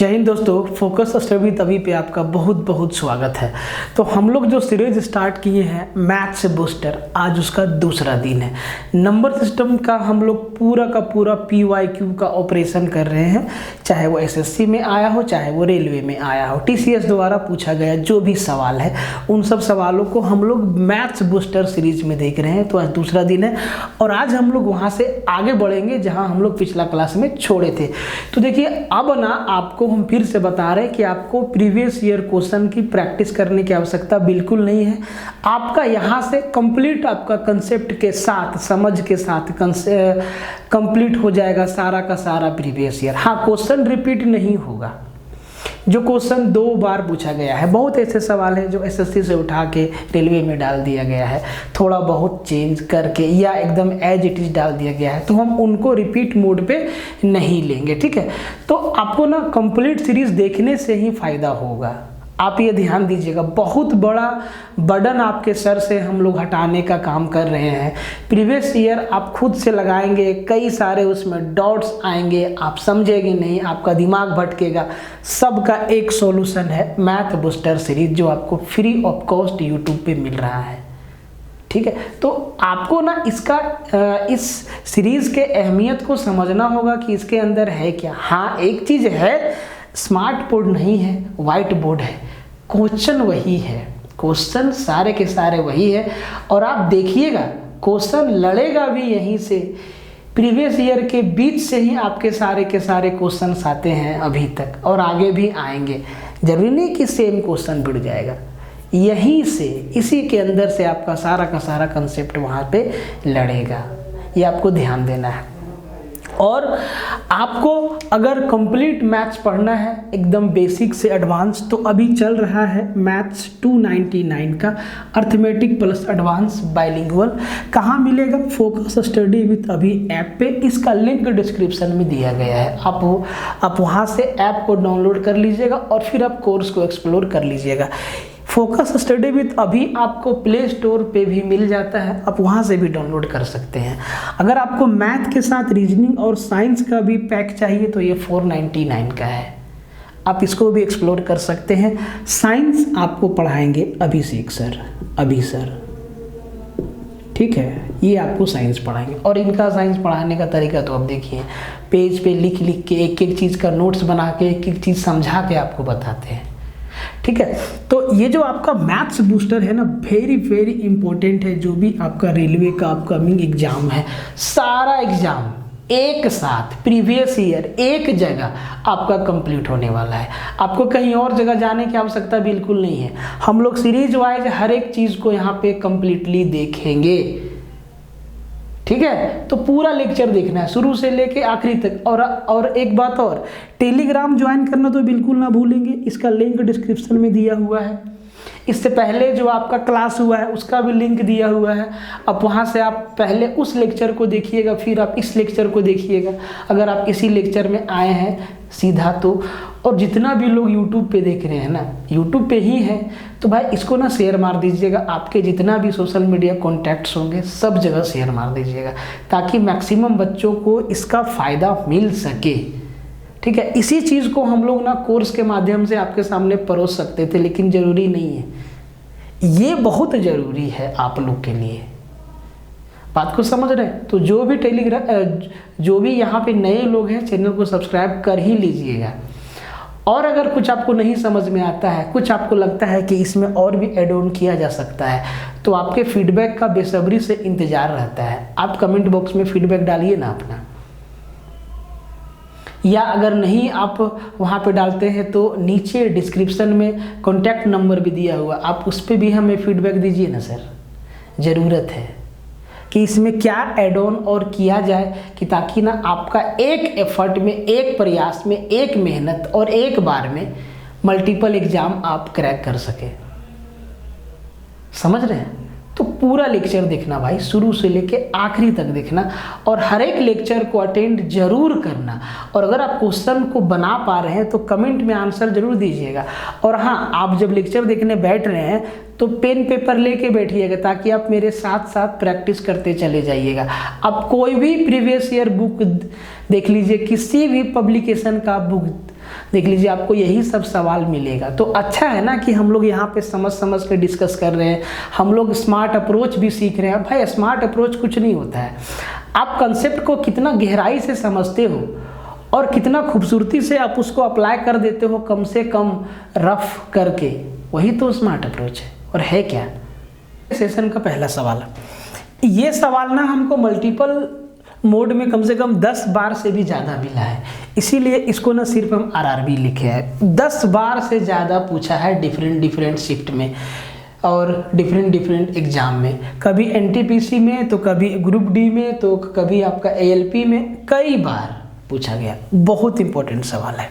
जय हिंद दोस्तों, focus study तभी पे आपका बहुत बहुत स्वागत है। तो हम लोग जो सीरीज स्टार्ट किए हैं मैथ्स बूस्टर, आज उसका दूसरा दिन है। नंबर सिस्टम का हम लोग पूरा का पूरा PYQ का ऑपरेशन कर रहे हैं, चाहे वो SSC में आया हो, चाहे वो रेलवे में आया हो, TCS द्वारा पूछा गया जो भी सवाल है उन सब सवालों को हम लोग मैथ्स बूस्टर सीरीज में देख रहे हैं। तो आज दूसरा दिन है और आज हम लोग वहाँ से आगे बढ़ेंगे जहाँ हम लोग पिछला क्लास में छोड़े थे। तो देखिए, अब ना आपको हम फिर से बता रहे हैं कि आपको प्रीवियस ईयर क्वेश्चन की प्रैक्टिस करने की आवश्यकता बिल्कुल नहीं है। आपका यहाँ से कंप्लीट आपका कंसेप्ट के साथ, समझ के साथ कंप्लीट हो जाएगा सारा का सारा प्रीवियस ईयर। हाँ, क्वेश्चन रिपीट नहीं होगा। जो क्वेश्चन 2 बार पूछा गया है, बहुत ऐसे सवाल हैं जो SSC से उठा के रेलवे में डाल दिया गया है, थोड़ा बहुत चेंज करके या एकदम एज इट इज डाल दिया गया है, तो हम उनको रिपीट मोड पे नहीं लेंगे। ठीक है, तो आपको ना कंप्लीट सीरीज देखने से ही फायदा होगा। आप ये ध्यान दीजिएगा, बहुत बड़ा बर्डन आपके सर से हम लोग हटाने का काम कर रहे हैं। प्रीवियस ईयर आप खुद से लगाएंगे, कई सारे उसमें डॉट्स आएंगे, आप समझेंगे नहीं, आपका दिमाग भटकेगा। सबका एक सॉल्यूशन है मैथ बूस्टर सीरीज, जो आपको फ्री ऑफ कॉस्ट यूट्यूब पे मिल रहा है। ठीक है, तो आपको ना इस सीरीज के अहमियत को समझना होगा कि इसके अंदर है क्या। हाँ, एक चीज़ है, स्मार्ट बोर्ड नहीं है, वाइट बोर्ड है। क्वेश्चन वही है, क्वेश्चन सारे के सारे वही है। और आप देखिएगा, क्वेश्चन लड़ेगा भी यहीं से। प्रीवियस ईयर के बीच से ही आपके सारे के सारे क्वेश्चन आते हैं अभी तक, और आगे भी आएंगे। जरूरी नहीं कि सेम क्वेश्चन जुड़ जाएगा, यहीं से, इसी के अंदर से आपका सारा का सारा कंसेप्ट वहाँ पे लड़ेगा। ये आपको ध्यान देना है। और आपको अगर कंप्लीट मैथ्स पढ़ना है एकदम बेसिक से एडवांस, तो अभी चल रहा है मैथ्स 299 का अर्थमेटिक प्लस एडवांस बाइलिंगुअल। कहाँ मिलेगा? फोकस स्टडी विद अभी ऐप पे। इसका लिंक डिस्क्रिप्शन में दिया गया है। आप वहाँ से ऐप को डाउनलोड कर लीजिएगा और फिर आप कोर्स को एक्सप्लोर कर लीजिएगा। फोकस स्टडी विद अभी आपको प्ले स्टोर पे भी मिल जाता है, आप वहाँ से भी डाउनलोड कर सकते हैं। अगर आपको मैथ के साथ रीजनिंग और साइंस का भी पैक चाहिए तो ये 499 का है, आप इसको भी एक्सप्लोर कर सकते हैं। साइंस आपको पढ़ाएंगे अभिषेक सर, अभी सर। ठीक है, ये आपको साइंस पढ़ाएंगे। और इनका साइंस पढ़ाने का तरीका तो अब देखिए, पेज पे लिख लिख के एक एक चीज़ का नोट्स बना के एक एक चीज़ समझा के आपको बताते हैं। ठीक है, तो ये जो आपका मैथ्स बूस्टर है ना, वेरी वेरी इंपॉर्टेंट है। जो भी आपका रेलवे का अपकमिंग एग्जाम है, सारा एग्जाम एक साथ प्रीवियस ईयर एक जगह आपका कंप्लीट होने वाला है। आपको कहीं और जगह जाने की आवश्यकता बिल्कुल नहीं है। हम लोग सीरीज वाइज हर एक चीज़ को यहाँ पे कंप्लीटली देखेंगे। ठीक है, तो पूरा लेक्चर देखना है शुरू से लेके आखिरी तक। और एक बात और, टेलीग्राम ज्वाइन करना तो बिल्कुल ना भूलेंगे, इसका लिंक डिस्क्रिप्शन में दिया हुआ है। इससे पहले जो आपका क्लास हुआ है उसका भी लिंक दिया हुआ है। अब वहाँ से आप पहले उस लेक्चर को देखिएगा, फिर आप इस लेक्चर को देखिएगा अगर आप इसी लेक्चर में आए हैं सीधा तो। और जितना भी लोग यूट्यूब पे देख रहे हैं ना, यूट्यूब पे ही है, तो भाई इसको ना शेयर मार दीजिएगा। आपके जितना भी सोशल मीडिया कॉन्टैक्ट्स होंगे सब जगह शेयर मार दीजिएगा, ताकि मैक्सिमम बच्चों को इसका फ़ायदा मिल सके। ठीक है, इसी चीज़ को हम लोग ना कोर्स के माध्यम से आपके सामने परोस सकते थे, लेकिन ज़रूरी नहीं है। ये बहुत ज़रूरी है आप लोग के लिए। बात को समझ रहे हैं? तो जो भी यहाँ पे नए लोग हैं, चैनल को सब्सक्राइब कर ही लीजिएगा। और अगर कुछ आपको नहीं समझ में आता है, कुछ आपको लगता है कि इसमें और भी ऐड ऑन किया जा सकता है, तो आपके फीडबैक का बेसब्री से इंतज़ार रहता है। आप कमेंट बॉक्स में फीडबैक डालिए ना अपना, या अगर नहीं आप वहाँ पे डालते हैं तो नीचे डिस्क्रिप्शन में कॉन्टैक्ट नंबर भी दिया हुआ, आप उस पर भी हमें फीडबैक दीजिए ना सर। ज़रूरत है कि इसमें क्या ऐड ऑन और किया जाए, कि ताकि ना आपका एक एफर्ट में, एक प्रयास में, एक मेहनत और एक बार में मल्टीपल एग्ज़ाम आप क्रैक कर सके। समझ रहे हैं? तो पूरा लेक्चर देखना भाई, शुरू से लेके आखिरी तक देखना, और हर एक लेक्चर को अटेंड जरूर करना। और अगर आप क्वेश्चन को बना पा रहे हैं तो कमेंट में आंसर जरूर दीजिएगा। और हाँ, आप जब लेक्चर देखने बैठ रहे हैं तो पेन पेपर लेके बैठिएगा, ताकि आप मेरे साथ साथ प्रैक्टिस करते चले जाइएगा। आप कोई भी प्रीवियस ईयर बुक देख लीजिए, किसी भी पब्लिकेशन का बुक देख लीजिए आपको यही सब सवाल मिलेगा। तो अच्छा है ना कि हम लोग यहाँ पे समझ के डिस्कस कर रहे हैं, हम लोग स्मार्ट अप्रोच भी सीख रहे हैं। भाई स्मार्ट अप्रोच कुछ नहीं होता है, आप कंसेप्ट को कितना गहराई से समझते हो और कितना खूबसूरती से आप उसको अप्लाई कर देते हो, कम से कम रफ करके, वही तो स्मार्ट अप्रोच है। और है क्या? सेशन का पहला सवाल, ये सवाल ना हमको मल्टीपल मोड में कम से कम 10 बार से भी ज़्यादा मिला है, इसीलिए इसको ना सिर्फ हम आरआरबी लिखे हैं। 10 बार से ज़्यादा पूछा है डिफरेंट शिफ्ट में और डिफरेंट एग्जाम में, कभी एनटीपीसी में, तो कभी ग्रुप डी में, तो कभी आपका एएलपी में, कई बार पूछा गया। बहुत इंपॉर्टेंट सवाल है।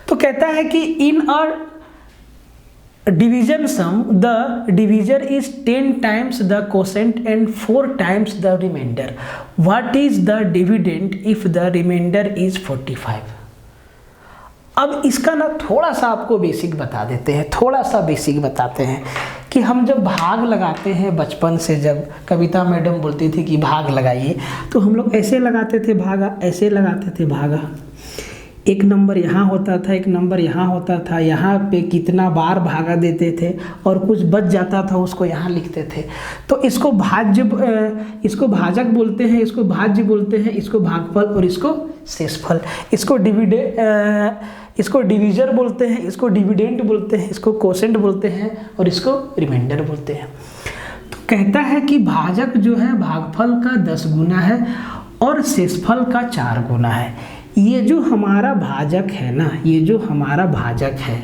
तो कहता है कि इन अ division sum the divisor is 10 times the quotient and 4 times the remainder. What is the dividend if the remainder is 45? अब इसका ना थोड़ा सा आपको बेसिक बता देते हैं, थोड़ा सा बेसिक बताते हैं कि हम जब भाग लगाते हैं बचपन से, जब कविता मैडम बोलती थी कि भाग लगाइए, तो हम लोग ऐसे लगाते थे भागा, ऐसे लगाते थे भागा, एक नंबर यहाँ होता था, एक नंबर यहाँ होता था, यहाँ पे कितना बार भागा देते थे और कुछ बच जाता था उसको यहाँ लिखते थे। तो इसको इसको भाजक बोलते हैं, इसको भाज्य बोलते हैं, इसको भागफल और इसको शेषफल, इसको डिविजर बोलते हैं, इसको डिविडेंड बोलते हैं, इसको कोसेंट बोलते हैं और इसको रिमाइंडर बोलते हैं। तो कहता है कि भाजक जो है भागफल का 10 गुना है और शेषफल का 4 गुना है। ये जो हमारा भाजक है ना, ये जो हमारा भाजक है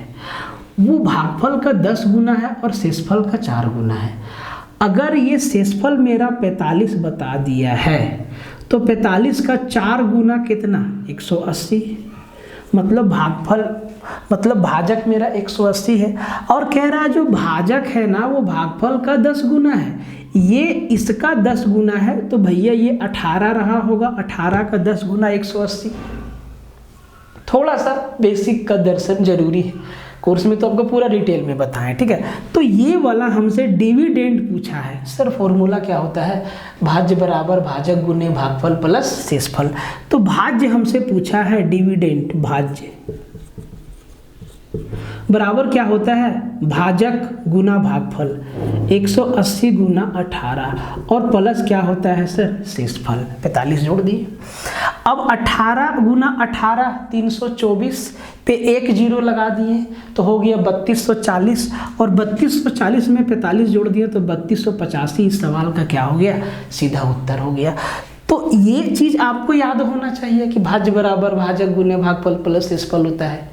वो भागफल का 10 गुना है और शेषफल का 4 गुना है। अगर ये शेषफल मेरा 45 बता दिया है तो 45 का 4 गुना कितना? 180। मतलब भाजक मेरा 180 है और कह रहा है जो भाजक है ना वो भागफल का 10 गुना है, ये इसका 10 गुना है, तो भैया ये 18 रहा होगा। 18 का 10 गुना 180। थोड़ा सा बेसिक का दर्शन जरूरी है, कोर्स में तो आपको पूरा डिटेल में बताएं, ठीक है। तो ये वाला हमसे डिविडेंड पूछा है। सर फॉर्मूला क्या होता है? भाज्य बराबर भाजक गुने भागफल प्लस शेषफल। तो भाज्य हमसे पूछा है डिविडेंड, भाज्य बराबर क्या होता है? भाजक गुना भागफल, 180 गुना 18 और प्लस क्या होता है सर? शेषफल। 45 जोड़ दिए। अब 18 गुना 18 324 पे 1 जीरो लगा दिए तो हो गया 3240 और 3240 में 45 जोड़ दिए तो 3285। इस सवाल का क्या हो गया? सीधा उत्तर हो गया। तो ये चीज़ आपको याद होना चाहिए कि भाज्य बराबर भाजक गुने भागफल प्लस शेषफल होता है।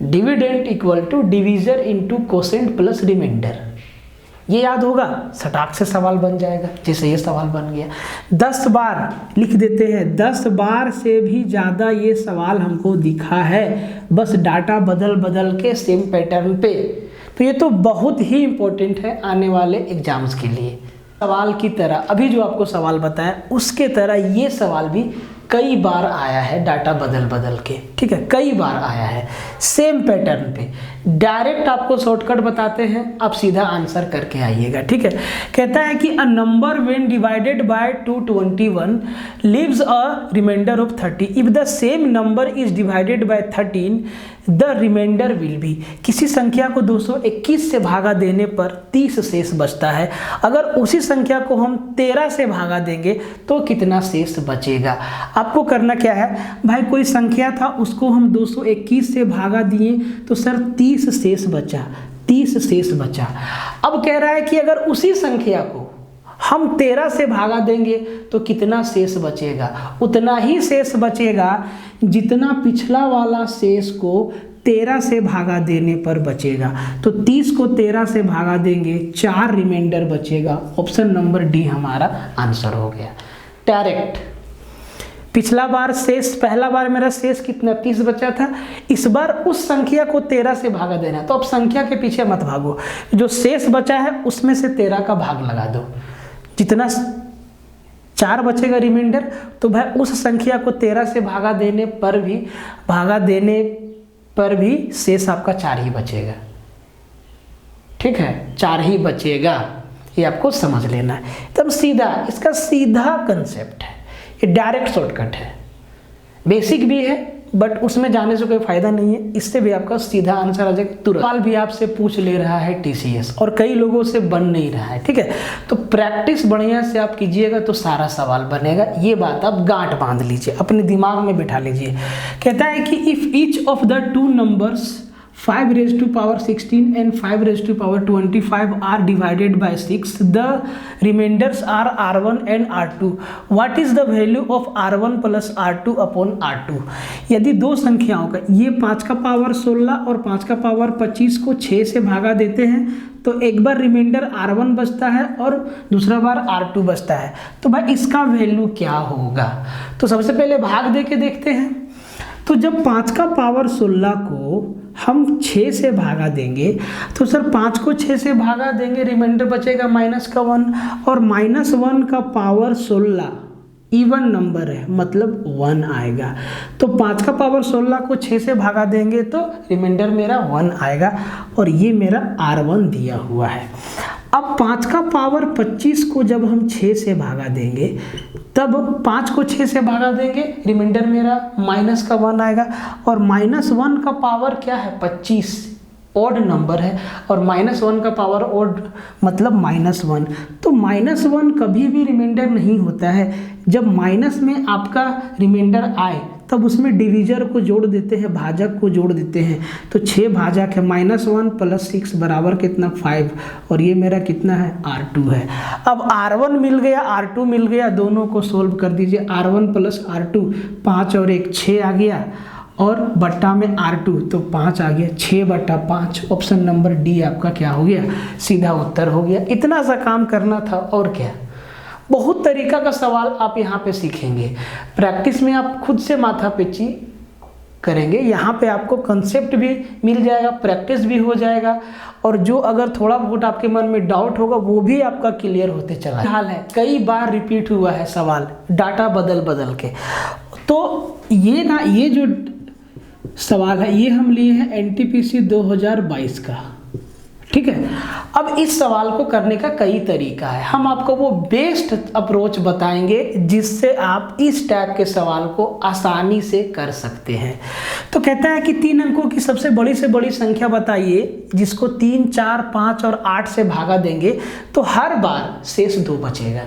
Dividend equal to divisor into quotient plus remainder, ये याद होगा, सटाक से सवाल बन जाएगा। जैसे ये सवाल बन गया 10 बार लिख देते हैं, 10 बार से भी ज़्यादा ये सवाल हमको दिखा है, बस डाटा बदल के सेम पैटर्न पे। तो ये तो बहुत ही इम्पोर्टेंट है आने वाले एग्जाम्स के लिए। सवाल की तरह अभी जो आपको सवाल बताया उसके तरह ये सवाल भी कई बार आया है, डाटा बदल के, ठीक है, कई बार आया है सेम पैटर्न पे। डायरेक्ट आपको शॉर्टकट बताते हैं, आप सीधा आंसर करके आइएगा, ठीक है। कहता है कि a number when divided by 221 leaves a remainder of 30 if the same number is divided by 13 the remainder will be. किसी संख्या को 221 से भागा देने पर 30 शेष बचता है, अगर उसी संख्या को हम 13 से भागा देंगे तो कितना शेष बचेगा। आपको करना क्या है भाई, कोई संख्या था उसको हम 221 से भागा दिए तो सर 30 शेष बचा, 30 शेष बचा। अब कह रहा है कि अगर उसी संख्या को हम 13 से भागा देंगे तो कितना शेष बचेगा? उतना ही शेष बचेगा जितना पिछला वाला शेष को 13 से भागा देने पर बचेगा। तो 30 को 13 से भागा देंगे, 4 रिमाइंडर बचेगा। ऑप्शन नंबर डी हमारा आंसर हो गया डायरेक्ट। पिछला बार शेष, पहला बार मेरा शेष कितना 30 बचा था, इस बार उस संख्या को 13 से भागा देना। तो अब संख्या के पीछे मत भागो, जो शेष बचा है उसमें से 13 का भाग लगा दो, जितना 4 बचेगा रिमाइंडर, तो भाई उस संख्या को 13 से भागा देने पर भी शेष आपका 4 ही बचेगा, ठीक है, 4 ही बचेगा। ये आपको समझ लेना है एकदम सीधा, इसका सीधा कंसेप्ट है, ये डायरेक्ट शॉर्टकट है, बेसिक भी है बट उसमें जाने से कोई फायदा नहीं है, इससे भी आपका सीधा आंसर आ जाएगा तुरंत। सवाल भी आपसे पूछ ले रहा है टीसीएस और कई लोगों से बन नहीं रहा है, ठीक है। तो प्रैक्टिस बढ़िया से आप कीजिएगा तो सारा सवाल बनेगा, ये बात आप गांठ बांध लीजिए, अपने दिमाग में बिठा लीजिए। कहता है कि if each of the two numbers 5 raised to power 16 and 5 raised to power 25 are divided by 6, the remainders are R1 and R2. What is the value of R1 plus R2 upon R2? यदि दो संख्याओं का, ये 5 का power 16 और 5 का power 25 को 6 से भागा देते हैं तो एक बार रिमाइंडर R1 बचता है और दूसरा बार R2 बचता है, तो भाई इसका वैल्यू क्या होगा। तो सबसे पहले भाग दे के देखते हैं। तो जब 5 का पावर 16 को हम 6 से भागा देंगे तो सर 5 को 6 से भागा देंगे, रिमाइंडर बचेगा -1 और -1 का पावर 16 इवन नंबर है, मतलब 1 आएगा। तो 5 का पावर 16 को 6 से भागा देंगे तो रिमाइंडर मेरा 1 आएगा और ये मेरा R1 दिया हुआ है। अब 5 का पावर 25 को जब हम 6 से भागा देंगे, तब 5 को 6 से भागा देंगे, रिमाइंडर मेरा -1 आएगा और -1 का पावर क्या है 25, ऑड नंबर है और -1 का पावर ऑड मतलब -1। तो -1 कभी भी रिमाइंडर नहीं होता है, जब माइनस में आपका रिमाइंडर आए तब उसमें डिवीजर को जोड़ देते हैं, भाजक को जोड़ देते हैं। तो 6 भाजक है, -1 + 6 बराबर कितना 5 और ये मेरा कितना है R2 है। अब R1 मिल गया, R2 मिल गया, दोनों को सोल्व कर दीजिए। R1 + R2 5 और 1 6 आ गया और बट्टा में R2 तो 5 आ गया, 6/5। ऑप्शन नंबर डी आपका क्या हो गया, सीधा उत्तर हो गया। इतना सा काम करना था और क्या। बहुत तरीका का सवाल आप यहाँ पे सीखेंगे, प्रैक्टिस में आप खुद से माथापेची करेंगे। यहाँ पे आपको कंसेप्ट भी मिल जाएगा, प्रैक्टिस भी हो जाएगा और जो अगर थोड़ा बहुत आपके मन में डाउट होगा वो भी आपका क्लियर होते चला हाल है। कई बार रिपीट हुआ है सवाल, डाटा बदल बदल के। तो ये जो सवाल है ये हम लिए हैं NTPC 2022 का, ठीक है। अब इस सवाल को करने का कई तरीका है, हम आपको वो बेस्ट अप्रोच बताएंगे जिससे आप इस टाइप के सवाल को आसानी से कर सकते हैं। तो कहता है कि 3 अंकों की सबसे बड़ी संख्या बताइए जिसको 3, 4, 5 और 8 से भागा देंगे तो हर बार शेष 2 बचेगा।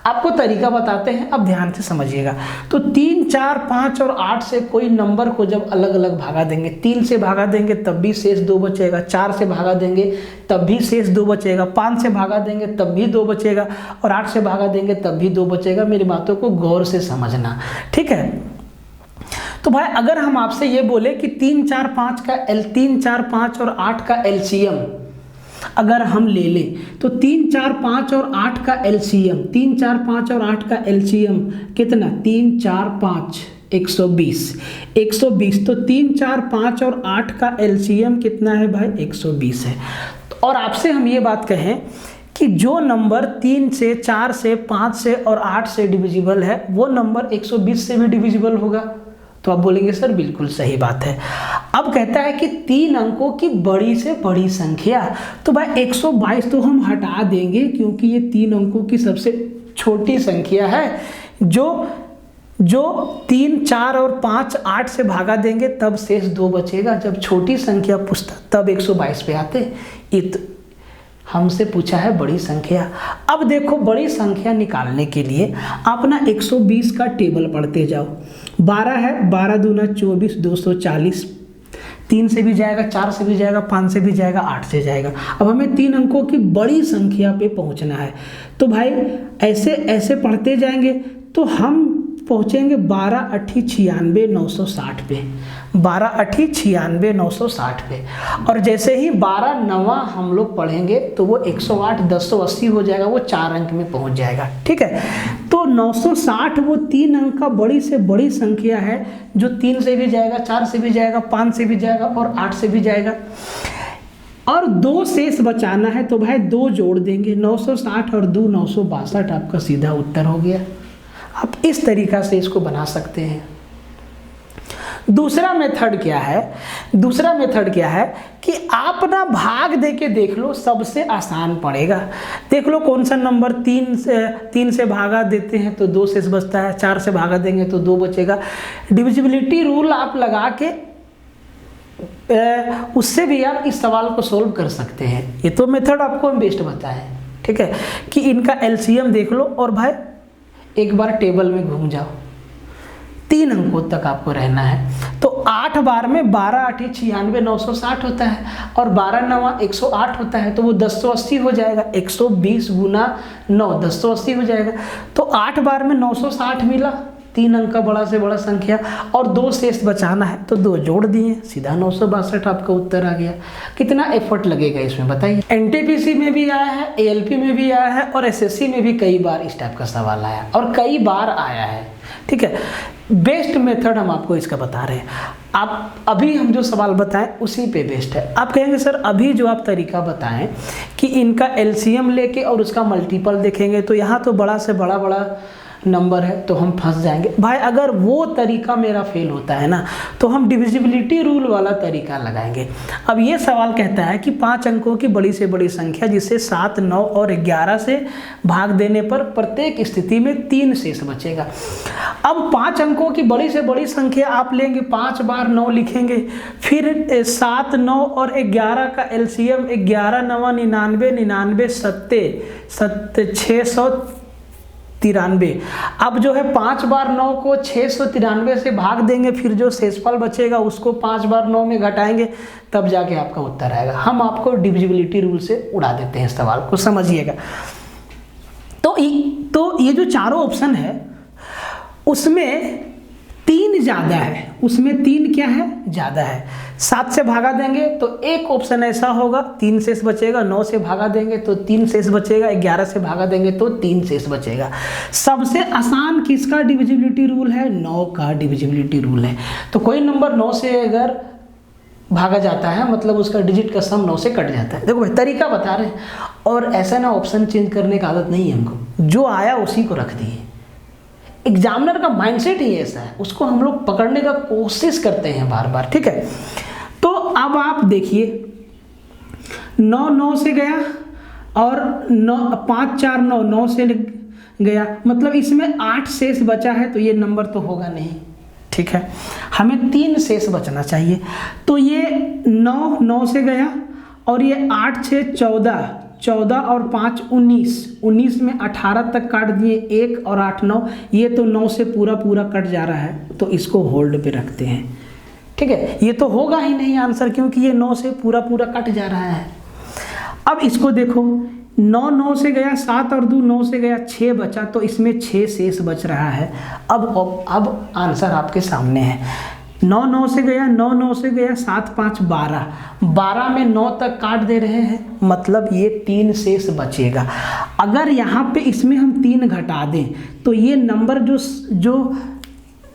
आपको तरीका बताते हैं, अब ध्यान से समझिएगा। तो 3, 4, 5 और 8 से कोई नंबर को जब अलग अलग भागा देंगे, 3 से भागा देंगे तब भी शेष 2 बचेगा, 4 से भागा देंगे तब भी शेष 2 बचेगा, 5 से भागा देंगे तब भी 2 बचेगा और 8 से भागा देंगे तब भी 2 बचेगा। मेरी बातों को गौर से समझना, ठीक है। तो भाई अगर हम आपसे ये बोले कि 3, 4, 5 और 8 का एलसीएम अगर हम ले लें तो 3, 4, 5 और 8 का एलसीएम, 3, 4, 5 और 8 का एलसीएम कितना, 3, 4, 5 120। तो 3, 4, 5 और 8 का एलसीएम कितना है भाई 120 है। और आपसे हम ये बात कहें कि जो नंबर 3 से, 4 से, 5 से और 8 से डिविजिबल है वो नंबर 120 से भी डिविजिबल होगा। तो आप बोलेंगे सर बिल्कुल सही बात है। अब कहता है कि 3 अंकों की बड़ी से बड़ी संख्या, तो भाई 122 तो हम हटा देंगे क्योंकि ये 3 अंकों की सबसे छोटी संख्या है। जो 3, 4 और 5 8 से भागा देंगे तब शेष 2 बचेगा। जब छोटी संख्या पूछता तब 122 पे आते। हमसे पूछा है बड़ी संख्या। अब देखो बड़ी संख्या निकालने के लिए आप ना 120 का टेबल पढ़ते जाओ। 12 है, 12 दूना 24, 240। 3 से भी जाएगा, 4 से भी जाएगा, 5 से भी जाएगा, 8 से जाएगा। अब हमें 3 अंकों की बड़ी संख्या पे पहुंचना है। तो भाई ऐसे ऐसे पढ़ते जाएंगे तो हम पहुंचेंगे 12 8 96 960 पे, 12 8 96 960 पे। और जैसे ही 12 9 हम लोग पढ़ेंगे तो वो 108 1080 हो जाएगा, वो 4 अंक में पहुंच जाएगा, ठीक है। तो 960 वो 3 अंक का बड़ी से बड़ी संख्या है जो 3 से भी जाएगा, 4 से भी जाएगा, 5 से भी जाएगा और 8 से भी जाएगा। और 2 शेष बचाना है तो भाई 2 जोड़ देंगे, 960 और 2 962 आपका सीधा उत्तर हो गया। आप इस तरीका से इसको बना सकते हैं। दूसरा मेथड क्या है, दूसरा मेथड क्या है कि आप ना भाग दे के देख लो, सबसे आसान पड़ेगा। देख लो कौन सा नंबर 3 से भागा देते हैं तो 2 शेष बचता है, 4 से भागा देंगे तो 2 बचेगा। डिविजिबिलिटी रूल आप लगा के उससे भी आप इस सवाल को सोल्व कर सकते हैं। ये तो मेथड आपको हम बेस्ट बताया है, ठीक है, कि इनका एलसीएम देख लो और भाई एक बार टेबल में घूम जाओ, 3 अंकों तक आपको रहना है। तो 8 बार में 12 8 96 960 होता है और 12 9 108 होता है, तो वो 1080 हो जाएगा। 120 गुना 9 1080 हो जाएगा। तो 8 बार में 960 मिला, 3 अंक का बड़ा से बड़ा संख्या, और 2 शेष बचाना है तो 2 जोड़ दिए, सीधा 962 आपका उत्तर आ गया। कितना एफर्ट लगेगा इसमें बताइए। एनटीपीसी में भी आया है, एएलपी में भी आया है और एसएससी में भी कई बार इस टाइप का सवाल आया और कई बार आया है, ठीक है। बेस्ट मेथड हम आपको इसका बता रहे हैं। आप अभी हम जो सवाल बताएं उसी पे बेस्ट है। आप कहेंगे सर अभी जो आप तरीका बताएं कि इनका एलसीएम लेके और उसका मल्टीपल देखेंगे तो यहाँ तो बड़ा से बड़ा नंबर है तो हम फंस जाएंगे। भाई अगर वो तरीका मेरा फेल होता है ना तो हम डिविजिबिलिटी रूल वाला तरीका लगाएंगे। अब ये सवाल कहता है कि 5 अंकों की बड़ी से बड़ी संख्या जिसे 7 9 और 11 से भाग देने पर प्रत्येक स्थिति में 3 शेष बचेगा। अब 5 अंकों की बड़ी से बड़ी संख्या आप लेंगे, 5 बार 9 लिखेंगे, फिर 7 9 और 11 का एलसीएम 11 9 99 99 7 693। अब जो है 5 बार 9 को 693 से भाग देंगे, फिर जो शेषफल बचेगा उसको 5 बार 9 में घटाएंगे, तब जाके आपका उत्तर आएगा। हम आपको डिविजिबिलिटी रूल से उड़ा देते हैं, इस सवाल को समझिएगा। तो ये जो चारों ऑप्शन है उसमें 3 ज़्यादा है, उसमें 3 क्या है ज़्यादा है। 7 से भागा देंगे तो एक ऑप्शन ऐसा होगा 3 शेष बचेगा, 9 से भागा देंगे तो 3 शेष बचेगा, 11 से भागा देंगे तो 3 शेष बचेगा। सबसे आसान किसका डिविजिबिलिटी रूल है? 9 का डिविजिबिलिटी रूल है। तो कोई नंबर 9 से अगर भागा जाता है मतलब उसका डिजिट का सम 9 से कट जाता है। देखो भाई तरीका बता रहे हैं, और ऐसा ना ऑप्शन चेंज करने की आदत नहीं है हमको, जो आया उसी को रख दिए। एग्जामिनर का माइंडसेट ही ऐसा है, उसको हम लोग पकड़ने का कोशिश करते हैं बार बार, ठीक है। तो अब आप देखिए 9 9 से गया और 5 4 9 9 से गया, मतलब इसमें 8 शेष बचा है, तो ये नंबर तो होगा नहीं, ठीक है। हमें 3 शेष बचना चाहिए। तो ये 9 9 से गया और ये 8 6 14 और 5 19 में 18 तक काट दिए, 1 और 8 9, ये तो 9 से पूरा कट जा रहा है, तो इसको होल्ड पे रखते हैं, ठीक है। ये तो होगा ही नहीं आंसर, क्योंकि ये 9 से पूरा कट जा रहा है। अब इसको देखो, 9 9 से गया, 7 और 2 9 से गया, 6 बचा, तो इसमें 6 शेष बच रहा है। अब आंसर आपके सामने है। 9 9 से गया, 9 9 से गया, 7 5 12 में 9 तक काट दे रहे हैं, मतलब ये 3 शेष बचेगा। अगर यहाँ पे इसमें हम 3 घटा दें तो ये नंबर जो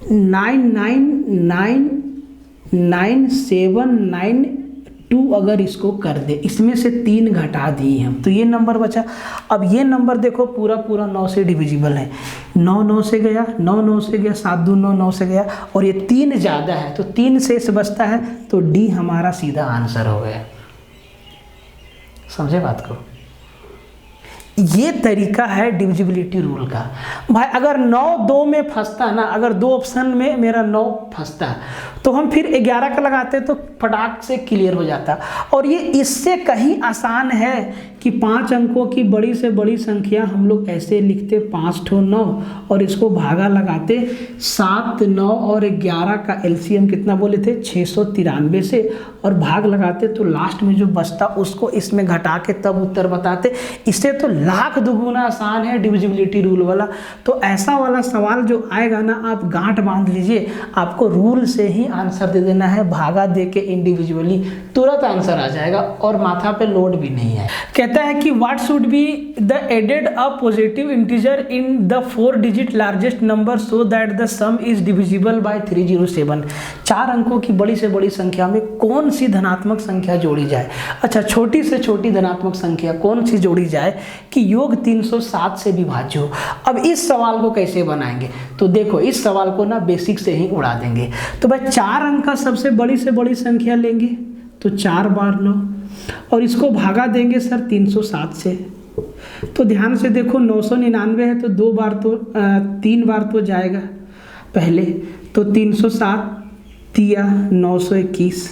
999792 अगर इसको कर दे, इसमें से 3 घटा दिए हम तो ये नंबर बचा। अब ये नंबर देखो पूरा 9 से डिविजिबल है। 9 9 से गया, 9 9 से गया, 7 2 9 9 से गया, और ये 3 ज़्यादा है तो 3 शेष बचता है, तो डी हमारा सीधा आंसर हो गया। समझे बात को? ये तरीका है डिविजिबिलिटी रूल का। भाई अगर 9 2 में फंसता ना, अगर 2 ऑप्शन में मेरा 9 फंसता तो हम फिर 11 का लगाते तो फटाक से क्लियर हो जाता। और ये इससे कहीं आसान है कि 5 अंकों की बड़ी से बड़ी संख्या हम लोग ऐसे लिखते 5 ठो 9 और इसको भागा लगाते 7 9 और 11 का एलसीएम कितना बोले थे 693 से, और भाग लगाते तो लास्ट में जो बचता उसको इसमें घटा के तब उत्तर बताते। इससे तो लाख दुगुना आसान है डिविजिबिलिटी रूल वाला। तो ऐसा वाला सवाल जो आएगा ना, आप गांठ बांध लीजिए, आपको रूल से ही आंसर दे देना है, भागा दे के इंडिविजुअली तुरंत आंसर आ जाएगा और माथा पे लोड भी नहीं है। कहते कहता है कि what should be the added a positive integer in the 4 digit largest number so that the sum is divisible by 307। 4 अंकों की बड़ी से बड़ी संख्या में कौन सी धनात्मक संख्या जोड़ी जाए। अच्छा, छोटी से छोटी धनात्मक संख्या कौन सी जोड़ी जाए कि योग 307 से विभाज्य हो। अब इस सवाल को कैसे बनाएंगे, तो देखो इस सवाल को ना बेसिक से ही उड़ा देंगे। तो भाई 4 अंक का सबसे बड़ी से बड़ी संख्या लेंगे तो 4 बार लो और इसको भागा देंगे सर 307 से। तो ध्यान से देखो 999 है तो 2 बार तो 3 बार तो जाएगा पहले, तो 307 दिया 921,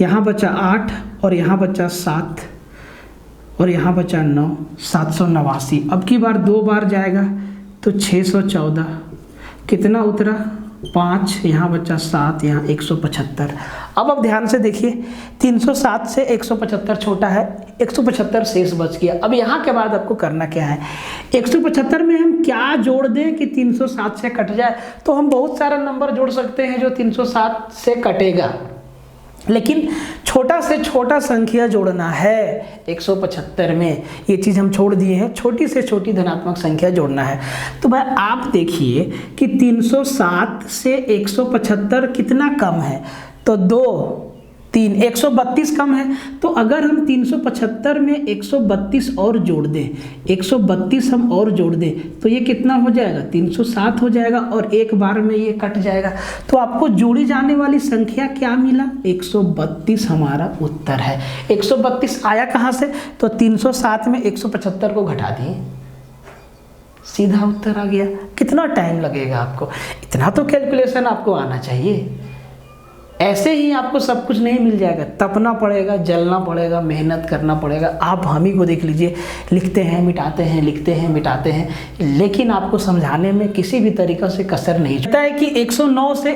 यहाँ बचा 8 और यहाँ बचा 7 और यहाँ बचा 9, 789। अब की बार 2 बार जाएगा तो 614, कितना उतरा 5, यहाँ बचा 7, यहाँ 175। अब ध्यान से देखिए 307 से 175 छोटा है, 175 शेष बच गया। अब यहाँ के बाद आपको करना क्या है, 175 में हम क्या जोड़ दें कि 307 से कट जाए। तो हम बहुत सारा नंबर जोड़ सकते हैं जो 307 से कटेगा, लेकिन छोटा से छोटा संख्या जोड़ना है 175 में। ये चीज़ हम छोड़ दिए हैं, छोटी से छोटी धनात्मक संख्या जोड़ना है। तो भाई आप देखिए कि 307 से 175 कितना कम है, तो 2 3 132 कम है। तो अगर हम 375 में 132 और जोड़ दें, 132 हम और जोड़ दें तो ये कितना हो जाएगा 307 हो जाएगा और एक बार में ये कट जाएगा। तो आपको जोड़ी जाने वाली संख्या क्या मिला, 132 हमारा उत्तर है। 132 आया कहाँ से, तो 307 में 175 को घटा दिए, सीधा उत्तर आ गया। कितना टाइम लगेगा आपको, इतना तो कैलकुलेशन आपको आना चाहिए। ऐसे ही आपको सब कुछ नहीं मिल जाएगा, तपना पड़ेगा, जलना पड़ेगा, मेहनत करना पड़ेगा। आप हम ही को देख लीजिए, लिखते हैं मिटाते हैं, लिखते हैं मिटाते हैं, लेकिन आपको समझाने में किसी भी तरीक़ा से कसर नहीं होता है कि 109 से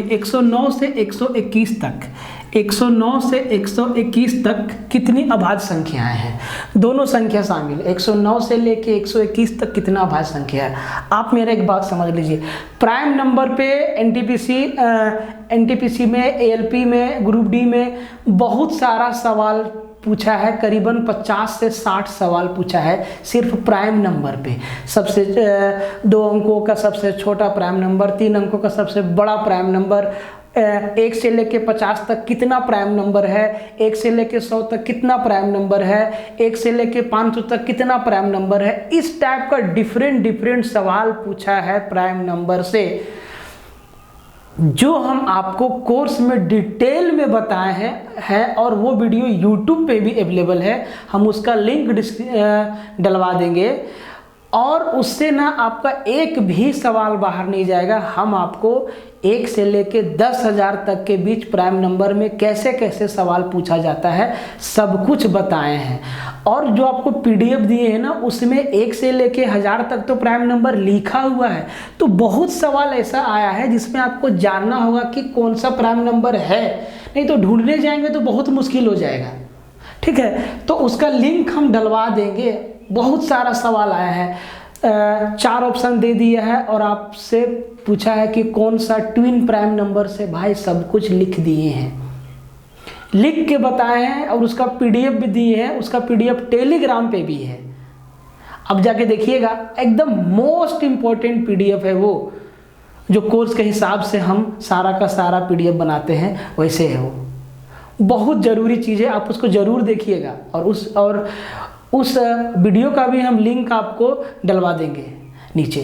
121 तक, 109 से 121 तक कितनी अभाज्य संख्याएं हैं, दोनों संख्या शामिल। 109 से लेके 121 तक कितना अभाज्य संख्या है। आप मेरा एक बात समझ लीजिए, प्राइम नंबर पे एनटीपीसी में, एएलपी में, ग्रुप डी में बहुत सारा सवाल पूछा है, करीबन 50 से 60 सवाल पूछा है सिर्फ प्राइम नंबर पे। सबसे 2 अंकों का सबसे छोटा प्राइम नंबर, 3 अंकों का सबसे बड़ा प्राइम नंबर, 1 से लेके 50 तक कितना प्राइम नंबर है, 1 से लेके 100 तक कितना प्राइम नंबर है, 1 से लेके 500 तक कितना प्राइम नंबर है। इस टाइप का डिफरेंट सवाल पूछा है प्राइम नंबर से, जो हम आपको कोर्स में डिटेल में बताए हैं और वो वीडियो यूट्यूब पे भी अवेलेबल है। हम उसका लिंक डलवा देंगे और उससे ना आपका एक भी सवाल बाहर नहीं जाएगा। हम आपको 1 से लेके 10,000 तक के बीच प्राइम नंबर में कैसे कैसे सवाल पूछा जाता है सब कुछ बताए हैं। और जो आपको पीडीएफ दिए हैं ना, उसमें 1 से लेके 1000 तक तो प्राइम नंबर लिखा हुआ है। तो बहुत सवाल ऐसा आया है जिसमें आपको जानना होगा कि कौन सा प्राइम नंबर है, नहीं तो ढूंढने जाएंगे तो बहुत मुश्किल हो जाएगा। ठीक है, तो उसका लिंक हम डलवा देंगे। बहुत सारा सवाल आया है, 4 ऑप्शन दे दिया है और आपसे पूछा है कि कौन सा ट्विन प्राइम नंबर से। भाई सब कुछ लिख दिए हैं, लिख के बताए हैं और उसका पीडीएफ भी दिए हैं। उसका पीडीएफ टेलीग्राम पे भी है, अब जाके देखिएगा। एकदम मोस्ट इम्पोर्टेंट पीडीएफ है वो, जो कोर्स के हिसाब से हम सारा का सारा पीडीएफ बनाते हैं वैसे है वो। बहुत ज़रूरी चीज़ है, आप उसको ज़रूर देखिएगा। और उस वीडियो का भी हम लिंक आपको डलवा देंगे नीचे।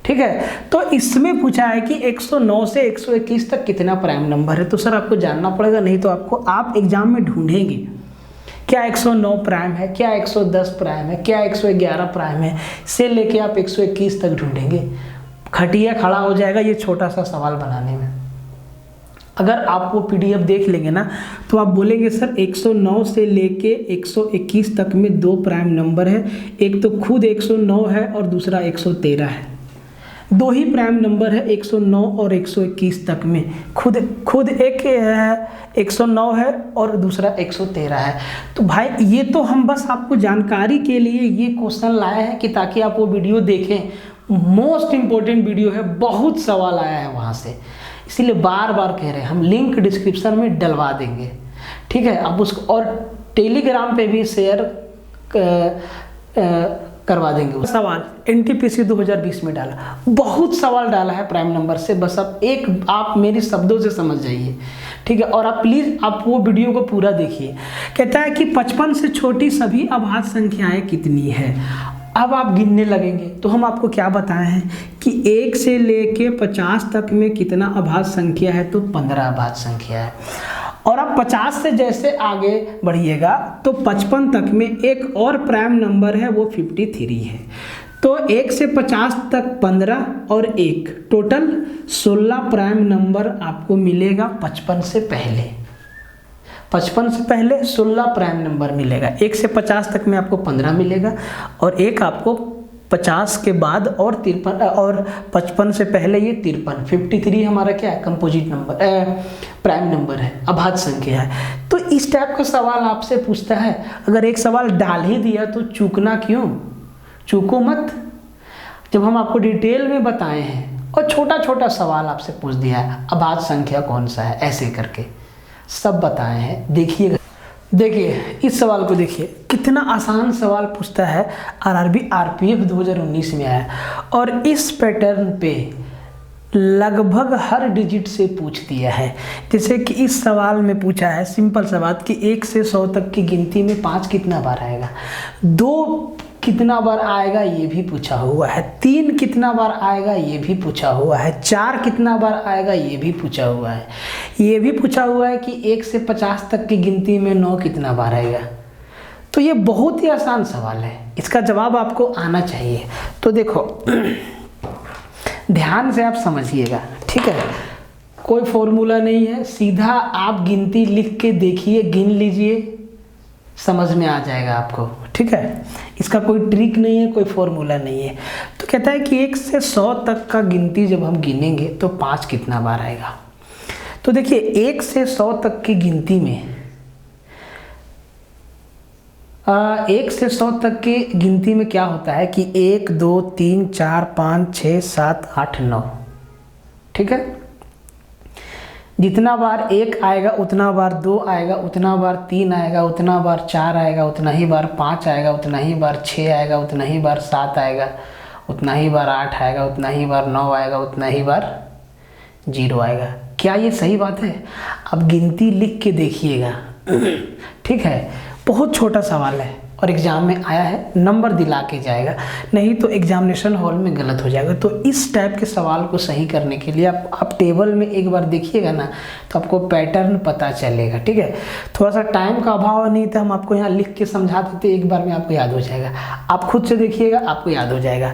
ठीक है, तो इसमें पूछा है कि 109 से 121 तक कितना प्राइम नंबर है। तो सर आपको जानना पड़ेगा, नहीं तो आप एग्जाम में ढूंढेंगे क्या 109 प्राइम है, क्या 110 प्राइम है, क्या 111 प्राइम है, से लेके आप 121 तक ढूंढेंगे। खटिया खड़ा हो जाएगा ये छोटा सा सवाल बनाने में। अगर आप वो पीडीएफ देख लेंगे ना, तो आप बोलेंगे सर 109 से लेके 121 तक में 2 प्राइम नंबर है, एक तो खुद 109 है और दूसरा 113 है। 2 ही प्राइम नंबर है 109 और 121 तक में, खुद एक 109 है और दूसरा 113 है। तो भाई ये तो हम बस आपको जानकारी के लिए ये क्वेश्चन लाए हैं कि ताकि आप वो वीडियो देखें। मोस्ट इम्पोर्टेंट वीडियो है, बहुत सवाल आया है वहाँ से, इसीलिए बार बार कह रहे हैं। हम लिंक डिस्क्रिप्शन में डलवा देंगे। ठीक है, आप उसको और टेलीग्राम पे भी शेयर करवा देंगे। सवाल एनटीपीसी 2020 में डाला, बहुत सवाल डाला है प्राइम नंबर से, बस आप मेरे शब्दों से समझ जाइए, ठीक है। और आप प्लीज़ आप वो वीडियो को पूरा देखिए। कहता है कि 55 से छोटी सभी अभाज्य संख्याएं कितनी है। अब आप गिनने लगेंगे तो हम आपको क्या बताए हैं कि 1 से लेके 50 तक में कितना अभाज्य संख्या है, तो 15 अभाज्य संख्या है। और आप 50 से जैसे आगे बढ़िएगा तो 55 तक में एक और प्राइम नंबर है, वो 53 है। तो 1 से 50 तक 15 और 1 टोटल 16 प्राइम नंबर आपको मिलेगा 55 से पहले। 55 से पहले 16 प्राइम नंबर मिलेगा। 1 से 50 तक में आपको 15 मिलेगा और एक आपको 50 के बाद और 53 और 55 से पहले ये 53। 53 हमारा क्या है, कंपोजिट नंबर प्राइम नंबर है, अभाज्य संख्या है। तो इस टाइप का सवाल आपसे पूछता है, अगर एक सवाल डाल ही दिया तो चूकना क्यों, चूको मत। जब हम आपको डिटेल में बताए हैं और छोटा छोटा सवाल आपसे पूछ दिया है, अभाज्य संख्या कौन सा है, ऐसे करके सब बताए हैं। देखिए इस सवाल को देखिए, कितना आसान सवाल पूछता है। आरआरबी आरपीएफ 2019 में आया और इस पैटर्न पे लगभग हर डिजिट से पूछ दिया है। जैसे कि इस सवाल में पूछा है सिंपल सवाल कि 1 से 100 तक की गिनती में 5 कितना बार आएगा, 2 कितना बार आएगा ये भी पूछा हुआ है, 3 कितना बार आएगा ये भी पूछा हुआ है, 4 कितना बार आएगा ये भी पूछा हुआ है, ये भी पूछा हुआ है कि 1 से 50 तक की गिनती में 9 कितना बार आएगा। तो ये बहुत ही आसान सवाल है, इसका जवाब आपको आना चाहिए। तो देखो ध्यान से आप समझिएगा, ठीक है, कोई फॉर्मूला नहीं है, सीधा आप गिनती लिख के देखिए, गिन लीजिए, समझ में आ जाएगा आपको, ठीक है। इसका कोई ट्रिक नहीं है, कोई फॉर्मूला नहीं है। तो कहता है कि 1 से 100 तक का गिनती जब हम गिनेंगे तो 5 कितना बार आएगा। तो देखिए 1 से 100 तक की गिनती में 1 से 100 तक की गिनती में क्या होता है कि 1 2 3 4 5 6 7 8 9, ठीक है। जितना बार 1 आएगा उतना बार 2 आएगा, उतना बार 3 आएगा, उतना बार 4 आएगा, उतना ही बार 5 आएगा, उतना ही बार 6 आएगा, उतना ही बार 7 आएगा, उतना ही बार 8 आएगा, उतना ही बार 9 आएगा, उतना ही बार 0 आएगा। क्या ये सही बात है? अब गिनती लिख के देखिएगा, ठीक है। बहुत छोटा सवाल है और एग्ज़ाम में आया है, नंबर दिला के जाएगा, नहीं तो एग्जामिनेशन हॉल में गलत हो जाएगा। तो इस टाइप के सवाल को सही करने के लिए आप टेबल में एक बार देखिएगा ना तो आपको पैटर्न पता चलेगा, ठीक है। थोड़ा सा टाइम का अभाव नहीं था, हम आपको यहाँ लिख के समझा देते, एक बार में आपको याद हो जाएगा। आप खुद से देखिएगा, आपको याद हो जाएगा।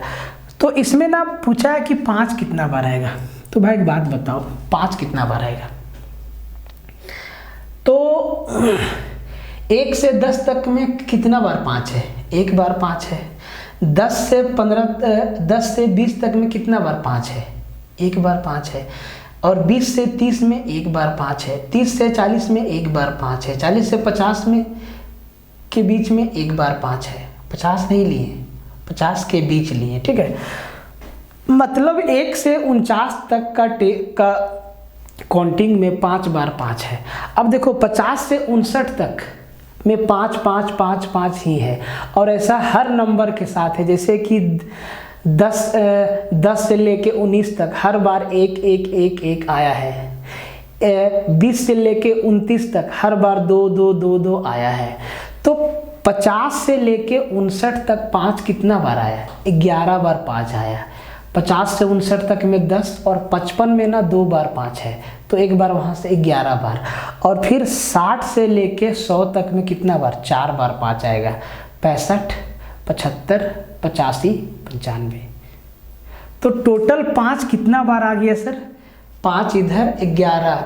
तो इसमें ना पूछा है कि 5 कितना बार आएगा। तो भाई एक बात बताओ, 5 कितना बार आएगा? तो 1 से 10 तक में कितना बार 5 है? 1 बार 5 है। 10 से 20 तक में कितना बार 5 है? 1 बार 5 है। और 20 से 30 में 1 बार 5 है। 30 से 40 में 1 बार 5 है। 40 से 50 में के बीच में 1 बार 5 है। 50 नहीं लिए, 50 के बीच लिए, ठीक है। मतलब 1 से 49 तक का काउंटिंग में 5 बार 5 है। अब देखो 50 से 59 तक में 5 5 5 5 ही है और ऐसा हर नंबर के साथ है। जैसे कि 10 से लेके 19 तक हर बार 1 1 1 1 आया है। 20 से लेके 29 तक हर बार 2 2 2 2 आया है। तो 50 से लेके 59 तक 5 कितना बार आया? 11 बार 5 आया। 50 से 59 तक में 10 और 55 में ना 2 बार 5 है, तो एक बार वहाँ से 11 बार। और फिर 60 से लेके 100 तक में कितना बार? 4 बार 5 आएगा। 65 75 85 95। तो टोटल 5 कितना बार आ गया सर? 5 इधर 11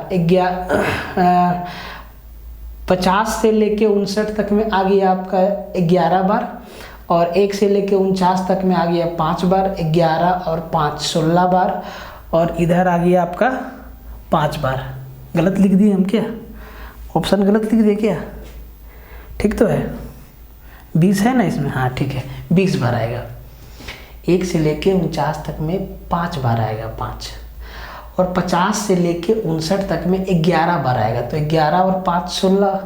50 से लेके 59 तक में आ गया आपका 11 बार और 1 से लेके 49 तक में आ गया 5 बार। 11 और 5 16 बार और इधर आ गया आपका 5 बार। गलत लिख दिए हम क्या? ऑप्शन गलत लिख दिए क्या? ठीक तो है? 20 है ना इसमें? हाँ ठीक है, 20 बार आएगा। 1 से लेके 49 तक में 5 बार आएगा 5 और 50 से लेके 59 तक में 11 बार आएगा। तो 11 और 5 16